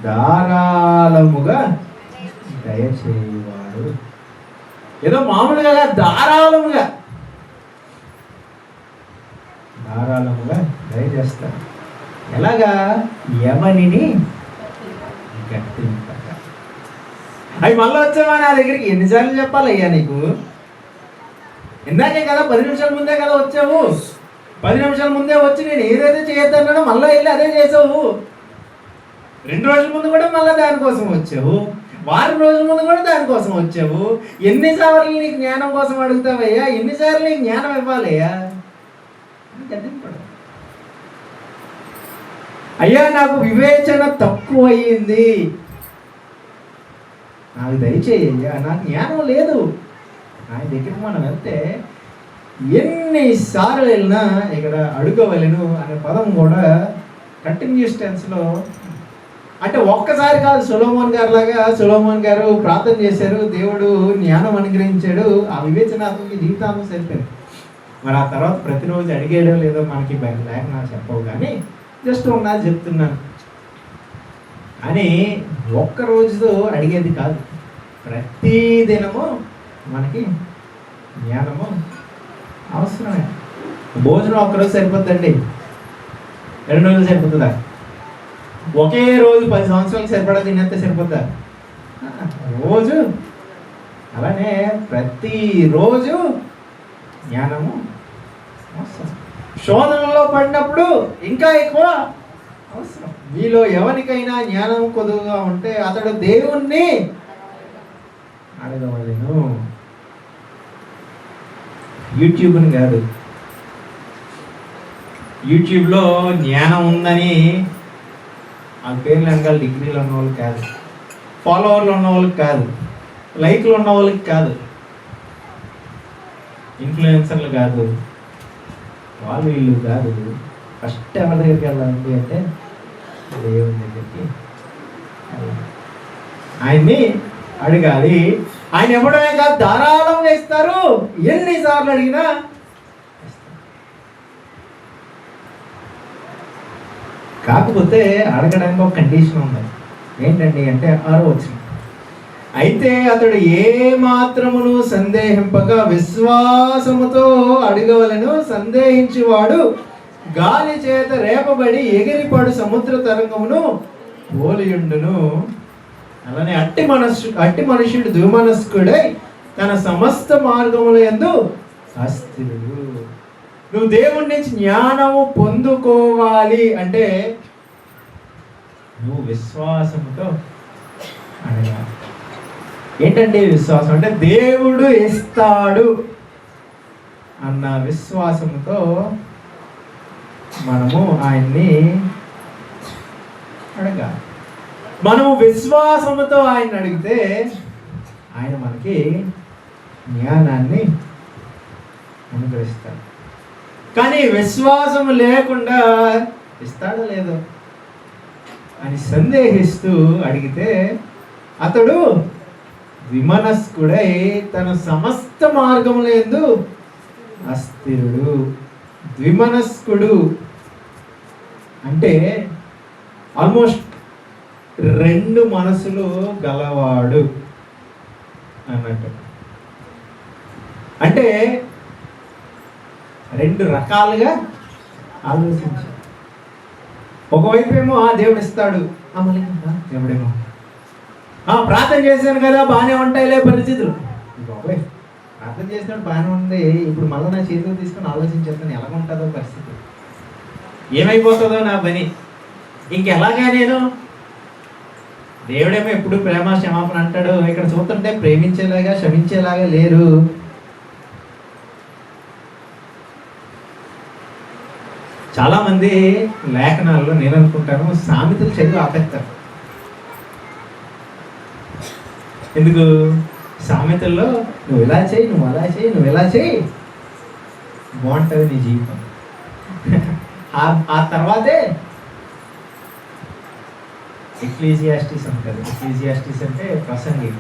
ధారాళముగా దయచేవాడు. ఏదో మామూలుగా ధారాళముగా దయచేస్తాడు. ఎలాగా? ఎవనిని గట్టింపక. అవి మళ్ళీ వచ్చావా నా దగ్గరికి? ఎన్నిసార్లు చెప్పాలయ్యా నీకు? ఇందాకే కదా 10 నిమిషాల ముందే కదా వచ్చావు. 10 నిమిషాల ముందే వచ్చి నేను ఏదైతే చేయొద్దన్నానో మళ్ళీ వెళ్ళి అదే చేసావు. 2 రోజుల ముందు కూడా మళ్ళీ దానికోసం వచ్చావు. వారం రోజుల ముందు కూడా దానికోసం వచ్చావు. ఎన్నిసార్లు నీకు జ్ఞానం కోసం అడుగుతావయ్యా? ఎన్నిసార్లు నీకు జ్ఞానం ఇవ్వాలయ్యా? అయ్యా, నాకు వివేచన తక్కువ అయ్యింది, నాకు దయచేయ్యా, నాకు జ్ఞానం లేదు. ఆయన దగ్గరికి మనం వెళ్తే ఎన్నిసార్లు వెళ్ళినా ఇక్కడ అడుగవలను అనే పదం కూడా కంటిన్యూస్ టెన్స్లో, అంటే ఒక్కసారి కాదు. సొలొమోన్ గారు లాగా సొలొమోన్ గారు ప్రార్థన చేశారు, దేవుడు జ్ఞానం అనుగ్రహించాడు, ఆ వివేచనాత్మక జీవితాంతం సరిపోయింది. మరి ఆ తర్వాత ప్రతిరోజు అడిగేయడం లేదో మనకి లేక నాకు చెప్పవు, కానీ జస్ట్ ఉన్నది చెప్తున్నాను. అని ఒక్క రోజుతో అడిగేది కాదు, ప్రతి దినము మనకి జ్ఞానము అవసరమే. భోజనం ఒక్కరోజు సరిపోద్దండి? 2 రోజులు సరిపోతుందా? ఒకే రోజు 10 సంవత్సరాలకు సరిపడా తినేస్తే సరిపోద్దా? రోజు. అలానే ప్రతిరోజు జ్ఞానము అవసరం. శోధనలో పడినప్పుడు ఇంకా ఎక్కువ అవసరం. మీలో ఎవరికైనా జ్ఞానం కొద్దుగా ఉంటే అతడు దేవుణ్ణి అడగవలెను. యూట్యూబ్ని కాదు, యూట్యూబ్లో జ్ఞానం ఉందని ఆ పేర్లు వెనకాల డిగ్రీలు ఉన్న వాళ్ళకి కాదు, ఫాలోవర్లు ఉన్న వాళ్ళకి కాదు, లైక్లు ఉన్న వాళ్ళకి కాదు, ఇన్ఫ్లుయెన్సర్లు కాదు, వాళ్ళు వీళ్ళు కాదు. ఫస్ట్ ఎవరి దగ్గరికి వెళ్ళాలండి అంటే దేవుని దగ్గరికి ఆయన్ని అడగాలి. ఆయన ఎవడమే కాదు, ధారాళంగా ఇస్తారు. ఎన్నిసార్లు అడిగినా కాకపోతే అడగడానికి ఒక కండిషన్ ఉంది. ఏంటండి అంటే 6వ వచనం, అయితే అతడు ఏ మాత్రమును సందేహింపగా విశ్వాసముతో అడగవలెను. సందేహించువాడు గాలి చేత రేపబడి ఎగిరిపడు సముద్ర తరంగమును పోలియుండును. అలానే అట్టి మనుష్యుడు దుర్మనస్కుడై తన సమస్త మార్గముల యందు అస్థిరుడు. నువ్వు దేవుడి నుంచి జ్ఞానము పొందుకోవాలి అంటే నువ్వు విశ్వాసముతో అడగాలి. ఏంటంటే విశ్వాసం అంటే దేవుడు ఇస్తాడు అన్న విశ్వాసముతో మనము ఆయన్ని అడగాలి. మనము విశ్వాసముతో ఆయన అడిగితే ఆయన మనకి జ్ఞానాన్ని అనుగ్రహిస్తాడు. కానీ విశ్వాసం లేకుండా ఇస్తాడో లేదో అని సందేహిస్తూ అడిగితే అతడు విమనస్కుడై తన సమస్త మార్గముల యందు అస్థిరుడు. ద్విమనస్కుడు అంటే ఆల్మోస్ట్ 2 మనసులు గలవాడు అన్నట్టు. అంటే 2 రకాలుగా ఆలోచించాడు. ఒకవైపు ఏమో దేవుడు ఇస్తాడు, దేవుడేమో ప్రార్థన చేశాను కదా బాగానే ఉంటాయిలే పరిస్థితులు. బాబాయ్ ప్రార్థన చేసినప్పుడు బాగానే ఉంది, ఇప్పుడు మళ్ళీ నా చేతులు తీసుకొని ఆలోచించేస్తాను ఎలా ఉంటుందో పరిస్థితి, ఏమైపోతుందో నా పని, ఇంకెలాగా నేను. దేవుడేమో ఎప్పుడు ప్రేమ క్షమాపణ అంటాడు, ఇక్కడ చూస్తుంటే ప్రేమించేలాగా క్షమించేలాగా లేరు. చాలామంది లేఖనాల్లో నేను అనుకుంటాను సామెతలు చదివి ఆపేస్తారు. ఎందుకు? సామెతల్లో నువ్వు ఇలా చేయి, నువ్వు అలా చేయి, నువ్వు ఇలా చేయి, బాగుంటుంది నీ జీవితం. ఆ తర్వాతే ఎక్లీజియాస్టిస్ ఉంటుంది. ఎక్లీజియాస్టిస్ అంటే ప్రసంగి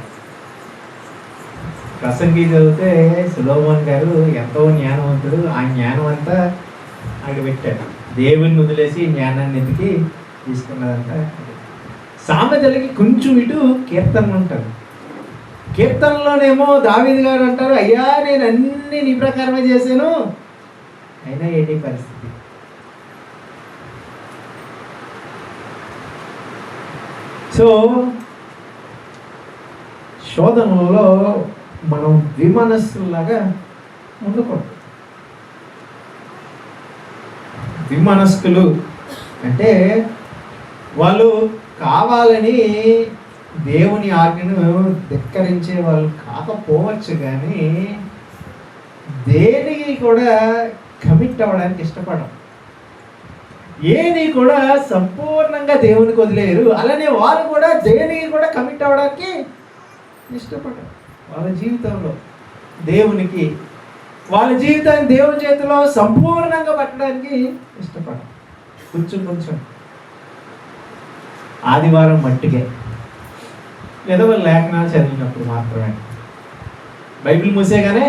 చదివితే సొలొమోన్ గారు ఎంతో జ్ఞానవంతుడు. ఆ జ్ఞానం అంతా అక్కడ పెట్టాడు. దేవుని వదిలేసి జ్ఞానాన్ని ఎతికి తీసుకున్నదంతా. సామెతలకి కొంచెం ఇటు కీర్తనలు ఉంటారు. కీర్తనలోనేమో దావీదు గారు అంటారు, అయ్యా నేను అన్ని నీ ప్రకారమే చేశాను, అయినా ఏంటి పరిస్థితి. సో శోధనలో మనం విమనస్సులాగా ముందుకోండి. విమనస్కులు అంటే వాళ్ళు కావాలని దేవుని ఆజ్ఞను ధిక్కరించే వాళ్ళు కాకపోవచ్చు, కానీ దేనికి కూడా కమిట్ అవ్వడానికి ఇష్టపడరు. ఏది కూడా సంపూర్ణంగా దేవునికి వదిలేరు. అలానే వారు కూడా దేనికి కూడా కమిట్ అవ్వడానికి ఇష్టపడరు. వాళ్ళ జీవితంలో దేవునికి, వాళ్ళ జీవితాన్ని దేవుని చేతిలో సంపూర్ణంగా పట్టడానికి ఇష్టపడరు. కొంచెం ఆదివారం మట్టికే, లేదా వాళ్ళు లేఖనాలు చదివినప్పుడు మాత్రమే. బైబిల్ మూసేగానే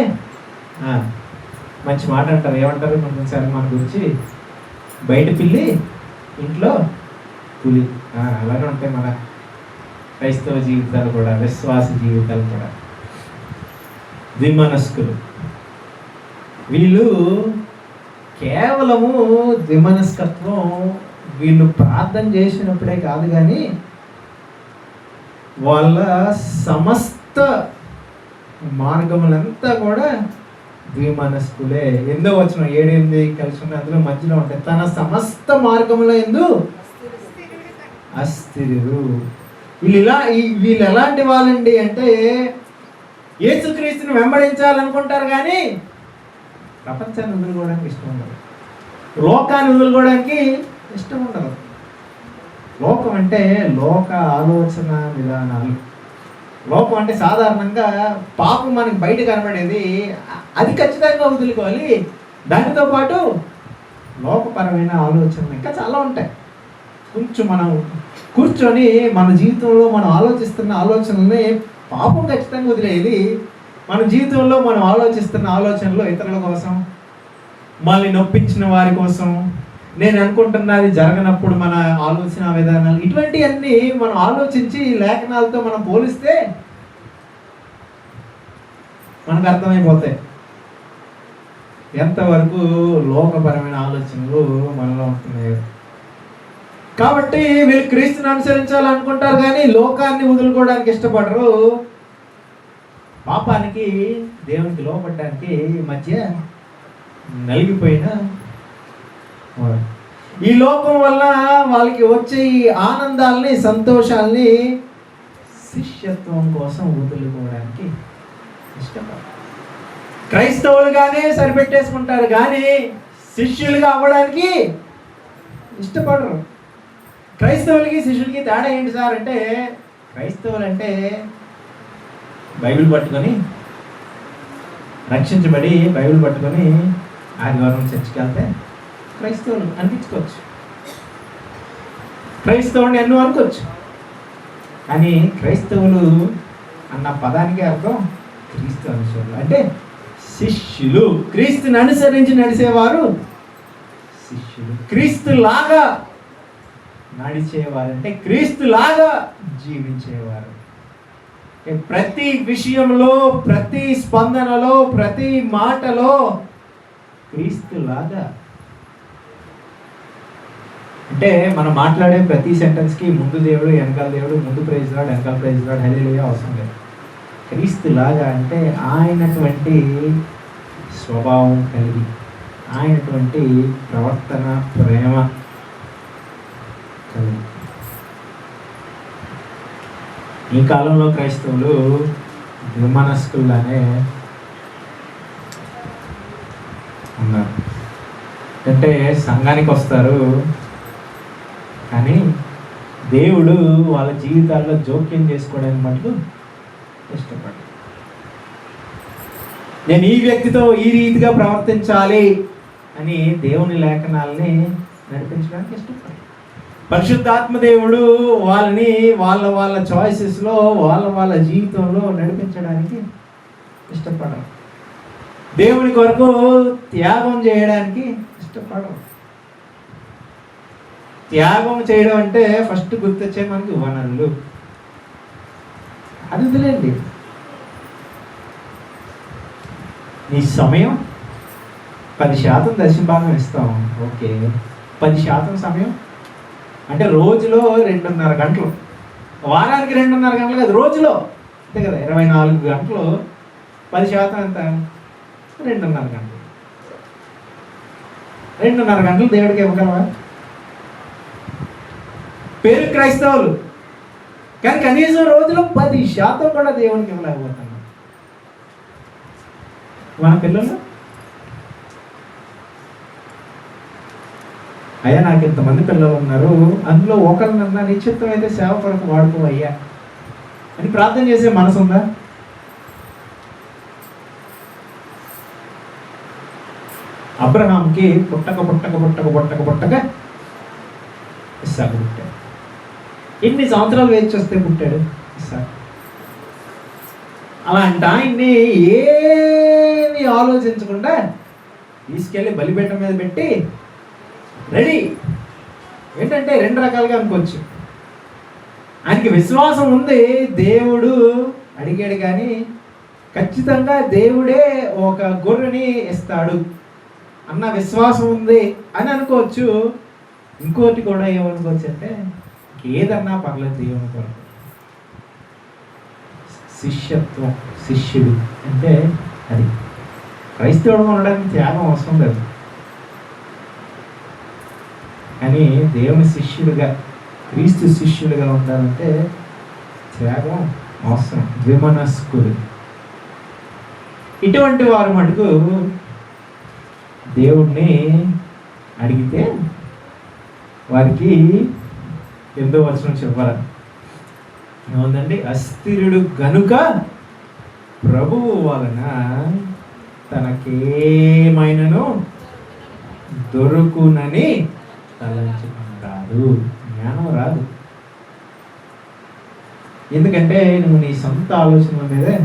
మంచి మాట అంటారు. ఏమంటారు కొన్నిసార్లు మన గురించి? బయట పిల్లి ఇంట్లో పులి. అలానే ఉంటాయి మన క్రైస్తవ జీవితాలు కూడా, విశ్వాస జీవితాలు కూడా. ద్విమనస్కులు వీళ్ళు కేవలము ద్విమనస్కత్వం వీళ్ళు ప్రార్థన చేసినప్పుడే కాదు, కానీ వాళ్ళ సమస్త మార్గములంతా కూడా ద్విమనస్కులే. 8వ వచనం 7-8 కలిసి ఉన్న అందులో మధ్యలో ఉంటాయి. తన సమస్త మార్గముల యందు అస్థిరుడు. వీళ్ళు ఎలాంటి వాళ్ళండి అంటే యేసుక్రీస్తుని వెంబడించాలనుకుంటారు, కానీ ప్రపంచాన్ని వదులుకోవడానికి ఇష్టం ఉండదు, లోకాన్ని వదులుకోవడానికి ఇష్టం ఉండదు. లోకం అంటే లోక ఆలోచన విధానాలు. లోకం అంటే సాధారణంగా పాపం మనకి బయట కనబడేది, అది ఖచ్చితంగా వదులుకోవాలి. దానితో పాటు లోకపరమైన ఆలోచనలు ఇంకా చాలా ఉంటాయి. కొంచెం మనం కూర్చొని మన జీవితంలో మనం ఆలోచిస్తున్న ఆలోచనల్ని పాపం ఖచ్చితంగా వదిలేది. మన జీవితంలో మనం ఆలోచిస్తున్న ఆలోచనలు ఇతరుల కోసం, మనల్ని నొప్పించిన వారి కోసం, నేను అనుకుంటున్నది జరగనప్పుడు మన ఆలోచన విధానాలు, ఇటువంటివన్నీ మనం ఆలోచించి లేఖనాలతో మనం పోలిస్తే మనకు అర్థమైపోతాయి ఎంతవరకు లోకపరమైన ఆలోచనలు మనలో ఉంటున్నాయి. కాబట్టి వీళ్ళు క్రీస్తుని అనుసరించాలనుకుంటారు, కానీ లోకాన్ని వదులుకోవడానికి ఇష్టపడరు. పాపానికి దేవునికి లోపడడానికి మధ్య నలిగిపోయిన ఈ లోకం వల్ల వాళ్ళకి వచ్చే ఈ ఆనందాలని, సంతోషాలని శిష్యత్వం కోసం వదులుకోవడానికి ఇష్టపడరు. క్రైస్తవులుగానే సరిపెట్టేసుకుంటారు, కానీ శిష్యులుగా అవ్వడానికి ఇష్టపడరు. క్రైస్తవులకి శిష్యులకి తేడా ఏంటి సార్ అంటే, క్రైస్తవులు అంటే బైబిల్ పట్టుకొని రక్షించబడి బైబిల్ పట్టుకొని ఆదివారం చర్చికి వెళ్తే క్రైస్తవులు అనిపించుకోవచ్చు, క్రైస్తవుని ఎన్నో అనుకోవచ్చు. కానీ క్రైస్తవులు అన్న పదానికి అర్థం క్రీస్తు అనుసరులు, అంటే శిష్యులు. క్రీస్తుని అనుసరించి నడిచేవారు శిష్యులు. క్రీస్తులాగా నడిచేవారు అంటే క్రీస్తులాగా జీవించేవారు. ప్రతి విషయంలో, ప్రతి స్పందనలో, ప్రతి మాటలో క్రీస్తులాగా. అంటే మనం మాట్లాడే ప్రతి సెంటెన్స్కి ముందు దేవుడు, వెనకాల దేవుడు, ముందు ప్రైజ్ లార్డ్, వెనకాల ప్రైజ్ లార్డ్, హల్లెలూయా అవసరం లేదు. క్రీస్తులాగా అంటే ఆయనటువంటి స్వభావం కలిగి, ఆయనటువంటి ప్రవర్తన, ప్రేమ కలిగి. ఈ కాలంలో క్రైస్తవులు విమనస్కుల్లానే ఉన్నారు. అంటే సంఘానికి వస్తారు, కానీ దేవుడు వాళ్ళ జీవితాల్లో జోక్యం చేసుకోవడానికి మటుకు ఇష్టపడ్డాడు. నేను ఈ వ్యక్తితో ఈ రీతిగా ప్రవర్తించాలి అని దేవుని లేఖనాలని నడిపించడానికి ఇష్టపడ్డాడు. పరిశుద్ధాత్మ దేవుడు వాళ్ళని వాళ్ళ చాయిసెస్లో వాళ్ళ జీవితంలో నడిపించడానికి ఇష్టపడరు. దేవుని కొరకు త్యాగం చేయడానికి ఇష్టపడరు. త్యాగం చేయడం అంటే ఫస్ట్ గుర్తొచ్చే మనకి వనరులు. అది వదిలేండి, నీ సమయం 10% దశభాగం ఇస్తాం, ఓకే. 10% సమయం అంటే రోజులో 2.5 గంటలు, వారానికి 2.5 గంటలు కాదు, రోజులో అంతే కదా, 24 గంటలు 10% ఎంత? 2.5 గంటలు. 2.5 గంటలు దేవుడికి ఇవ్వగలవా? పేరు క్రైస్తవులు, కానీ కనీసం రోజులో 10% కూడా దేవునికి ఇవ్వలేకపోతున్నాం. మన పిల్లలు, అయ్యా నాకు ఇంతమంది పిల్లలు ఉన్నారు, అందులో ఒకరినన్నా నిశ్చిత్తం అయితే సేవ కొరకు వాడుకో అయ్యా అని ప్రార్థన చేసే మనసు ఉందా? అబ్రహాంకి పుట్టక ఇస్సాకు పుట్టాడు. ఎన్ని సంవత్సరాలు వేచి వస్తే పుట్టాడు ఇస్సాకు. అలాంటి ఆయన్ని ఏమీ ఆలోచించకుండా తీసుకెళ్ళి బలిపీఠం మీద పెట్టి రెడీ. ఏంటంటే 2 రకాలుగా అనుకోవచ్చు. ఆయనకి విశ్వాసం ఉంది, దేవుడు అడిగాడు కానీ ఖచ్చితంగా దేవుడే ఒక గొర్రెని ఇస్తాడు అన్న విశ్వాసం ఉంది అని అనుకోవచ్చు. ఇంకోటి కూడా ఏమనుకోవచ్చు అంటే ఏదన్నా పర్లేదు దేవుని కొరకు. శిష్యత్వం, శిష్యుడు అంటే అది. క్రైస్తవుడు ఉండడానికి త్యాగం అవసరం లేదు, కానీ దేవుని శిష్యుడిగా, క్రీస్తు శిష్యుడిగా ఉండాలంటే త్యాగం అవసరం. ద్విమనస్కుడు ఇటువంటి వారు మటుకు దేవుణ్ణి అడిగితే వారికి 8వ వచనం చెప్పాలి. ఏముందండి? అస్థిరుడు గనుక ప్రభువు వలన తనకేమైనను దొరుకునని తలంచుకుంటాడు. జ్ఞానం రాదు, ఎందుకంటే నువ్వు నీ సొంత ఆలోచనల మీదే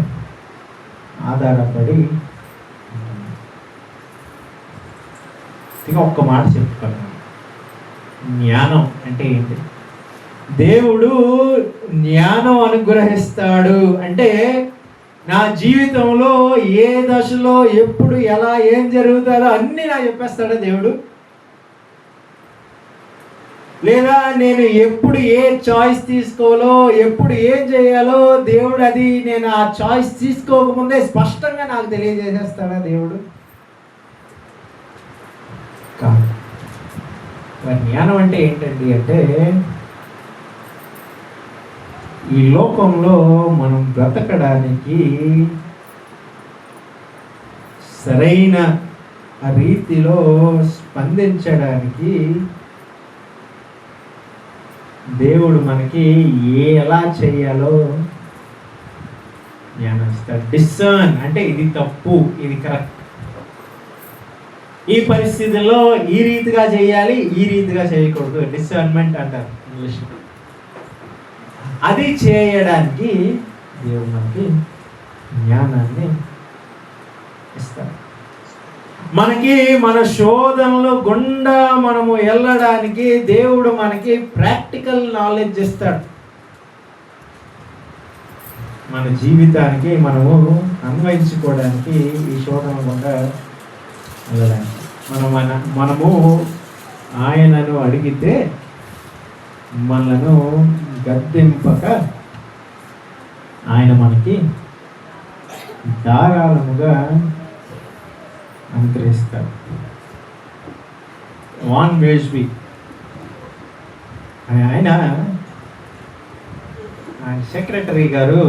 ఆధారపడి. ఇంకా ఒక్క మాట చెప్పుకున్నాను, జ్ఞానం అంటే ఏంటి? దేవుడు జ్ఞానం అనుగ్రహిస్తాడు అంటే నా జీవితంలో ఏ దశలో ఎప్పుడు ఎలా ఏం జరుగుతుందో అన్నీ నాకు చెప్పేస్తాడా దేవుడు? లేదా నేను ఎప్పుడు ఏ చాయిస్ తీసుకోవాలో, ఎప్పుడు ఏం చేయాలో దేవుడు అది నేను ఆ చాయిస్ తీసుకోకముందే స్పష్టంగా నాకు తెలియజేసేస్తాడా దేవుడు? కాదు. జ్ఞానం అంటే ఏంటండి అంటే ఈ లోకంలో మనం బ్రతకడానికి సరైన రీతిలో స్పందించడానికి దేవుడు మనకి ఎలా చేయాలో జ్ఞానం ఇస్తాడు. డిసర్న్ అంటే ఇది తప్పు, ఇది కరెక్ట్, ఈ పరిస్థితుల్లో ఈ రీతిగా చేయాలి, ఈ రీతిగా చేయకూడదు. డిసర్న్మెంట్ అంటారు ఇంగ్లీష్. అది చేయడానికి దేవుడు మనకి జ్ఞానాన్ని ఇస్తాడు. మనకి మన శోధనలు గుండా మనము వెళ్ళడానికి దేవుడు మనకి ప్రాక్టికల్ నాలెడ్జ్ ఇస్తాడు. మన జీవితానికి మనము అన్వయించుకోవడానికి ఈ శోధన గుండా వెళ్ళడానికి మనము ఆయనను అడిగితే మనలను గద్దెంపక ఆయన మనకి ధారాళముగా అనుగ్రహిస్తాడు. వాన్ వేజ్బీ ఆయన సెక్రటరీ గారు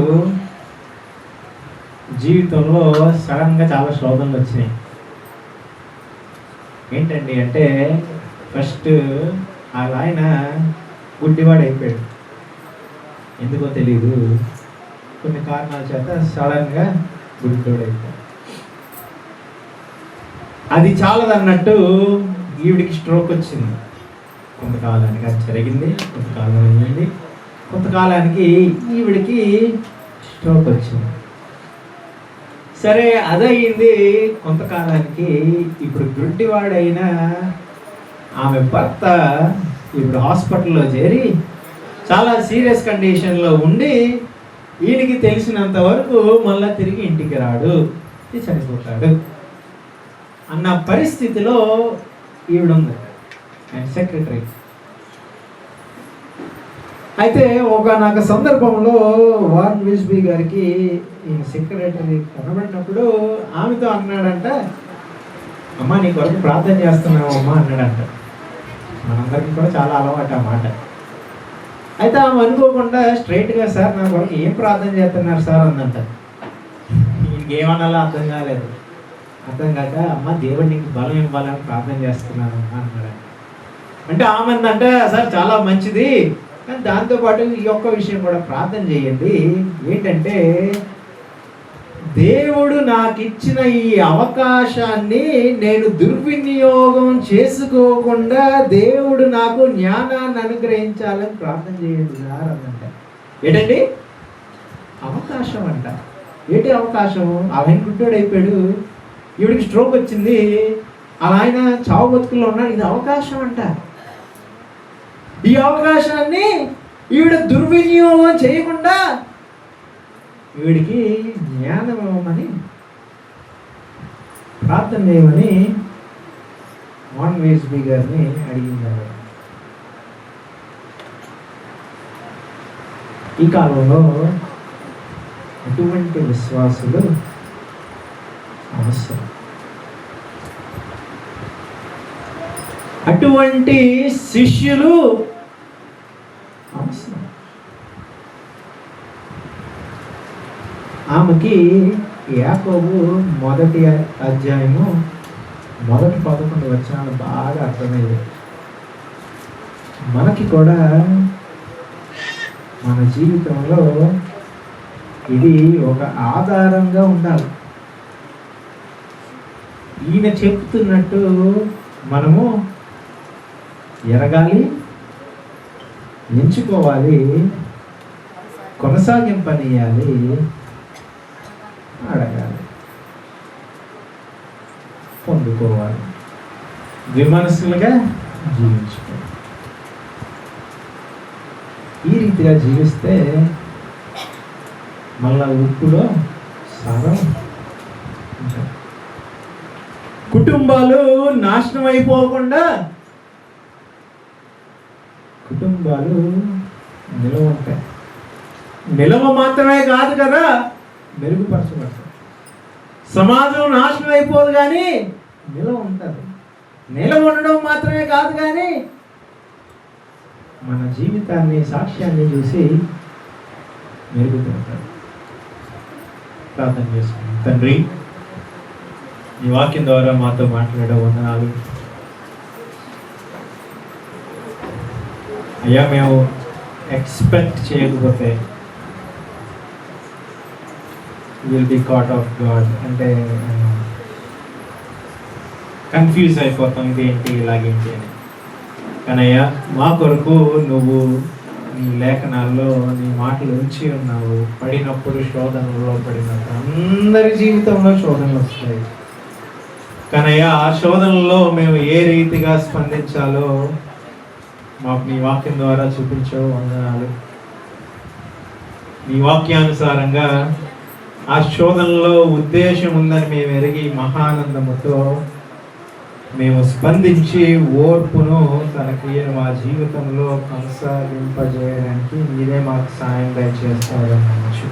జీవితంలో సడన్గా చాలా శోధనలు వచ్చినాయి. ఏంటండి అంటే ఫస్ట్ ఆయన గుడ్డివాడు అయిపోయాడు. ఎందుకో తెలీదు, కొన్ని కారణాల చేత సడన్గా గుడ్డివాడు అయిపోయాడు. అది చాలదన్నట్టు ఈవిడికి స్ట్రోక్ వచ్చింది. కొంతకాలానికి అది జరిగింది, కొంతకాలం అయింది, కొంతకాలానికి ఈవిడికి స్ట్రోక్ వచ్చింది. సరే అదయింది కొంతకాలానికి. ఇప్పుడు గుడ్డివాడైన ఆమె భర్త ఇప్పుడు హాస్పిటల్లో చేరి చాలా సీరియస్ కండిషన్లో ఉండి ఈయనకి తెలిసినంత వరకు మళ్ళీ తిరిగి ఇంటికి రాడు, చనిపోతాడు అన్న పరిస్థితిలో ఈవిడ ఉంది, ఆయన సెక్రటరీ. అయితే ఒకనొక సందర్భంలో వార్న్ విజ్బీ గారికి ఈయన సెక్రటరీ కనబడినప్పుడు ఆమెతో అన్నాడంట, అమ్మ నీ కొరకు ప్రార్థన చేస్తున్నావు అమ్మా అన్నాడంట. మనందరికీ కూడా చాలా అలవాటు ఆ మాట. అయితే ఆమె అనుకోకుండా స్ట్రైట్గా సార్ నా కొరకు ఏం ప్రార్థన చేస్తున్నారు సార్ అందంట. ఈయనకి ఏమనాలో అర్థం కాలేదు. అర్థం కాక అమ్మ దేవుడు నీకు బలం ఇవ్వాలని ప్రార్థన చేస్తున్నాను అన్నాడు. అంటే ఆమె అందంట, సార్ చాలా మంచిది, కానీ దాంతోపాటు ఈ ఒక్క విషయం కూడా ప్రార్థన చేయండి. ఏంటంటే దేవుడు నాకు ఇచ్చిన ఈ అవకాశాన్ని నేను దుర్వినియోగం చేసుకోకుండా దేవుడు నాకు జ్ఞానాన్ని అనుగ్రహించాలని ప్రార్థన చేయండి సార్ అనంట. ఏంటండి అవకాశం అంట. ఏంటి అవకాశం? ఆయన గుడ్డోడు అయిపోయాడు, ఈవిడికి స్ట్రోక్ వచ్చింది, అలా ఆయన చావు బతుకుల్లో ఉన్నాడు. ఇది అవకాశం అంట. ఈ అవకాశాన్ని ఈవిడ దుర్వినియోగం చేయకుండా వీడికి జ్ఞానం ఇవ్వమని ప్రార్థన చేయమని వార్న్ విజ్బీ గారిని అడిగింది. ఈ కాలంలో అటువంటి విశ్వాసులు అవసరం. అటువంటి శిష్యులు అవసరం. ఆమెకి యాకోబు 1వ అధ్యాయము 11 వచనాలు బాగా అర్థమయ్యాయి. మనకి కూడా మన జీవితంలో ఇది ఒక ఆధారంగా ఉండాలి. ఈయన చెప్తున్నట్టు మనము ఎరగాలి, ఎంచుకోవాలి, కొనసాగింపనీయాలి, అడగాలి, పొందుకోవాలి, విమనసులుగా జీవించుకోవాలి. ఈ రీతిగా జీవిస్తే మళ్ళా ఉప్పులో సారం ఉంటుంది. కుటుంబాలు నాశనం అయిపోకుండా కుటుంబాలు నిలవ ఉంటాయి. నిలవ మాత్రమే కాదు కదా, మెరుగుపరచబడతాయి. సమాజం నాశనం అయిపోదు కానీ నిలవ ఉంటుంది. నిలవ ఉండడం మాత్రమే కాదు కానీ మన జీవితాన్ని, సాక్ష్యాన్ని చూసి మెరుగుపడతారు. ప్రార్థన చేసుకుంటాం. తండ్రి, ఈ వాక్యం ద్వారా మాతో మాట్లాడే వందనాలు అయ్యా. మేము ఎక్స్పెక్ట్ చేయకపోతే will be caught of God అంటే కన్ఫ్యూజ్ అయిపోతాం, ఇదేంటి ఇలాగేంటి అని. కానీ అయ్యా మా కొరకు నువ్వు నీ లేఖనాల్లో నీ మాటలు ఉంచి ఉన్నావు. పడినప్పుడు శోధనలో పడినప్పుడు అందరి జీవితంలో శోధనలు వస్తాయి. కానీ అయ్యా ఆ శోధనలో మేము ఏ రీతిగా స్పందించాలో మాకు నీ వాక్యం ద్వారా చూపించావు. వందనాలు. నీ వాక్యానుసారంగా ఆ శోధనలో ఉద్దేశం ఉందని మేము ఎరిగి మహానందముతో మేము స్పందించి ఓర్పును తన క్రియను మా జీవితంలో కొనసాగింపజేయడానికి మీరే మాకు సాయం దయచేస్తారని నమ్మచ్చు.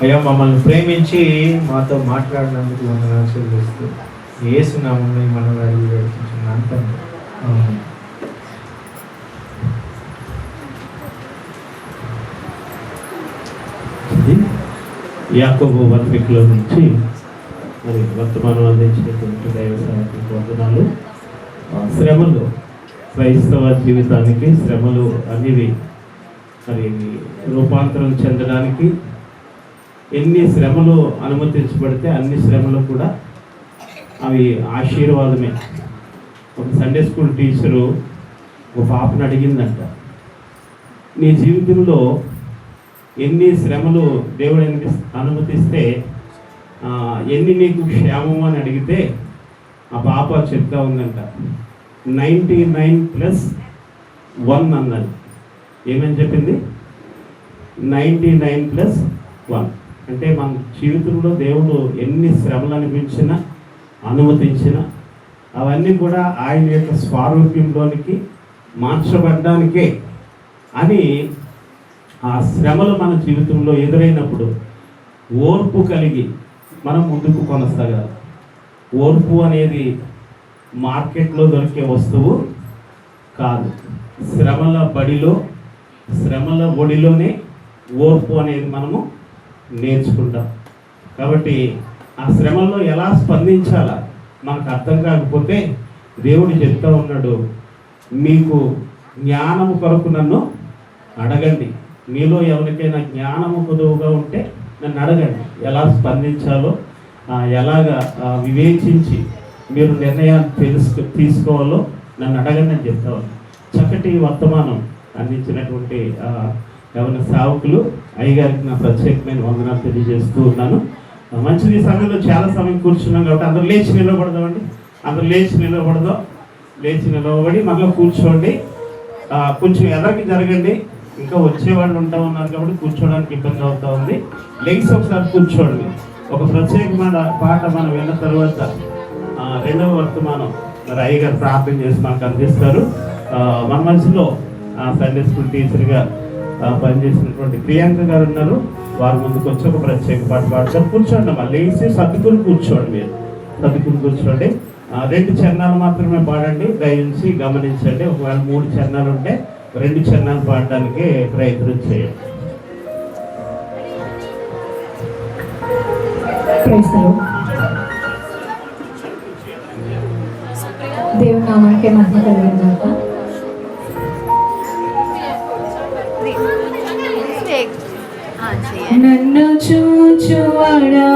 అయ్యా మమ్మల్ని ప్రేమించి మాతో మాట్లాడినందుకు వందనాలు చెల్లిస్తూ యేసు నామములో మనం అడిగి వేడుకుంటున్నాను తండ్రి. యాకోబు 1:1 నుంచి
మరి వర్తమానం అందించినటువంటి దైవ సేవకులకు వందనాలు. శ్రమలు క్రైస్తవ జీవితానికి శ్రమలు అనేవి మరి రూపాంతరం చెందడానికి ఎన్ని శ్రమలు అనుమతించబడితే అన్ని శ్రమలు కూడా అవి ఆశీర్వాదమే. ఒక సండే స్కూల్ టీచరు ఒక పాపను అడిగిందంట, నీ జీవితంలో ఎన్ని శ్రమలు దేవుడు అనుమతిస్తే ఎన్ని నీకు క్షేమం అని అడిగితే ఆ పాప చెప్తా ఉందంట 99+1 అన్నది. ఏమని చెప్పింది? 99+1. అంటే మన జీవితంలో దేవుడు ఎన్ని శ్రమలు అనుమతించినా అవన్నీ కూడా ఆయన యొక్క స్వారూప్యంలోనికి మార్చబడ్డానికే అని. ఆ శ్రమలు మన జీవితంలో ఎదురైనప్పుడు ఓర్పు కలిగి మనం ముందుకు కొనసాగాలి. ఓర్పు అనేది మార్కెట్లో దొరికే వస్తువు కాదు. శ్రమల ఒడిలోనే ఓర్పు అనేది మనము నేర్చుకుంటాం. కాబట్టి ఆ శ్రమల్లో ఎలా స్పందించాలా మనకు అర్థం కాకపోతే దేవుడు చెప్తా ఉన్నాడు, మీకు జ్ఞానము కొరకు నన్ను అడగండి. మీలో ఎవరికైనా జ్ఞానము కొదువుగా ఉంటే నన్ను అడగండి. ఎలా స్పందించాలో, ఎలాగా వివేచించి మీరు నిర్ణయాలు తీసుకోవాలో నన్ను అడగండి అని చెప్తాను. చక్కటి వర్తమానం అందించినటువంటి ఎవరి సేవకులు అయ్యగారికి నా ప్రత్యేకమైన వందనాలు తెలియజేస్తూ ఉన్నాను. మంచిది, సమయంలో చాలా సమయం కూర్చున్నాం కాబట్టి అందరూ లేచి నిలబడదామండి. అందరూ లేచి నిలబడి మళ్ళీ కూర్చోండి. కొంచెం ఎదరికి జరగండి, ఇంకా వచ్చేవాళ్ళు ఉంటా ఉన్నారు కాబట్టి కూర్చోడానికి ఇబ్బంది అవుతా ఉంది. లెగ్స్ ఒకసారి కూర్చోండి. ఒక ప్రత్యేకమైన పాట మనం విన్న తర్వాత రెండవ వర్తమానం మరి అయ్యగారు ప్రార్థన చేసి మనకు అందిస్తారు. మన మధ్యలో సండే స్కూల్ టీచర్గా పనిచేసినటువంటి ప్రియాంక గారు ఉన్నారు. వారి ముందుకు వచ్చి ఒక ప్రత్యేక పాట పాడతారు. కూర్చోండి అమ్మా, లేచి సర్దుకుని కూర్చోండి. మీరు సర్దుకుని కూర్చోండి. 2 చరణాలు మాత్రమే పాడండి, దయించి గమనించండి. ఒకవేళ 3 చరణాలు ఉంటే 2 చరణాలు పాడడానికి ప్రయత్నం చేయండి.
దేవుని నామానికే మహిమ కలిగిందాక. నన్ను చూచువాడా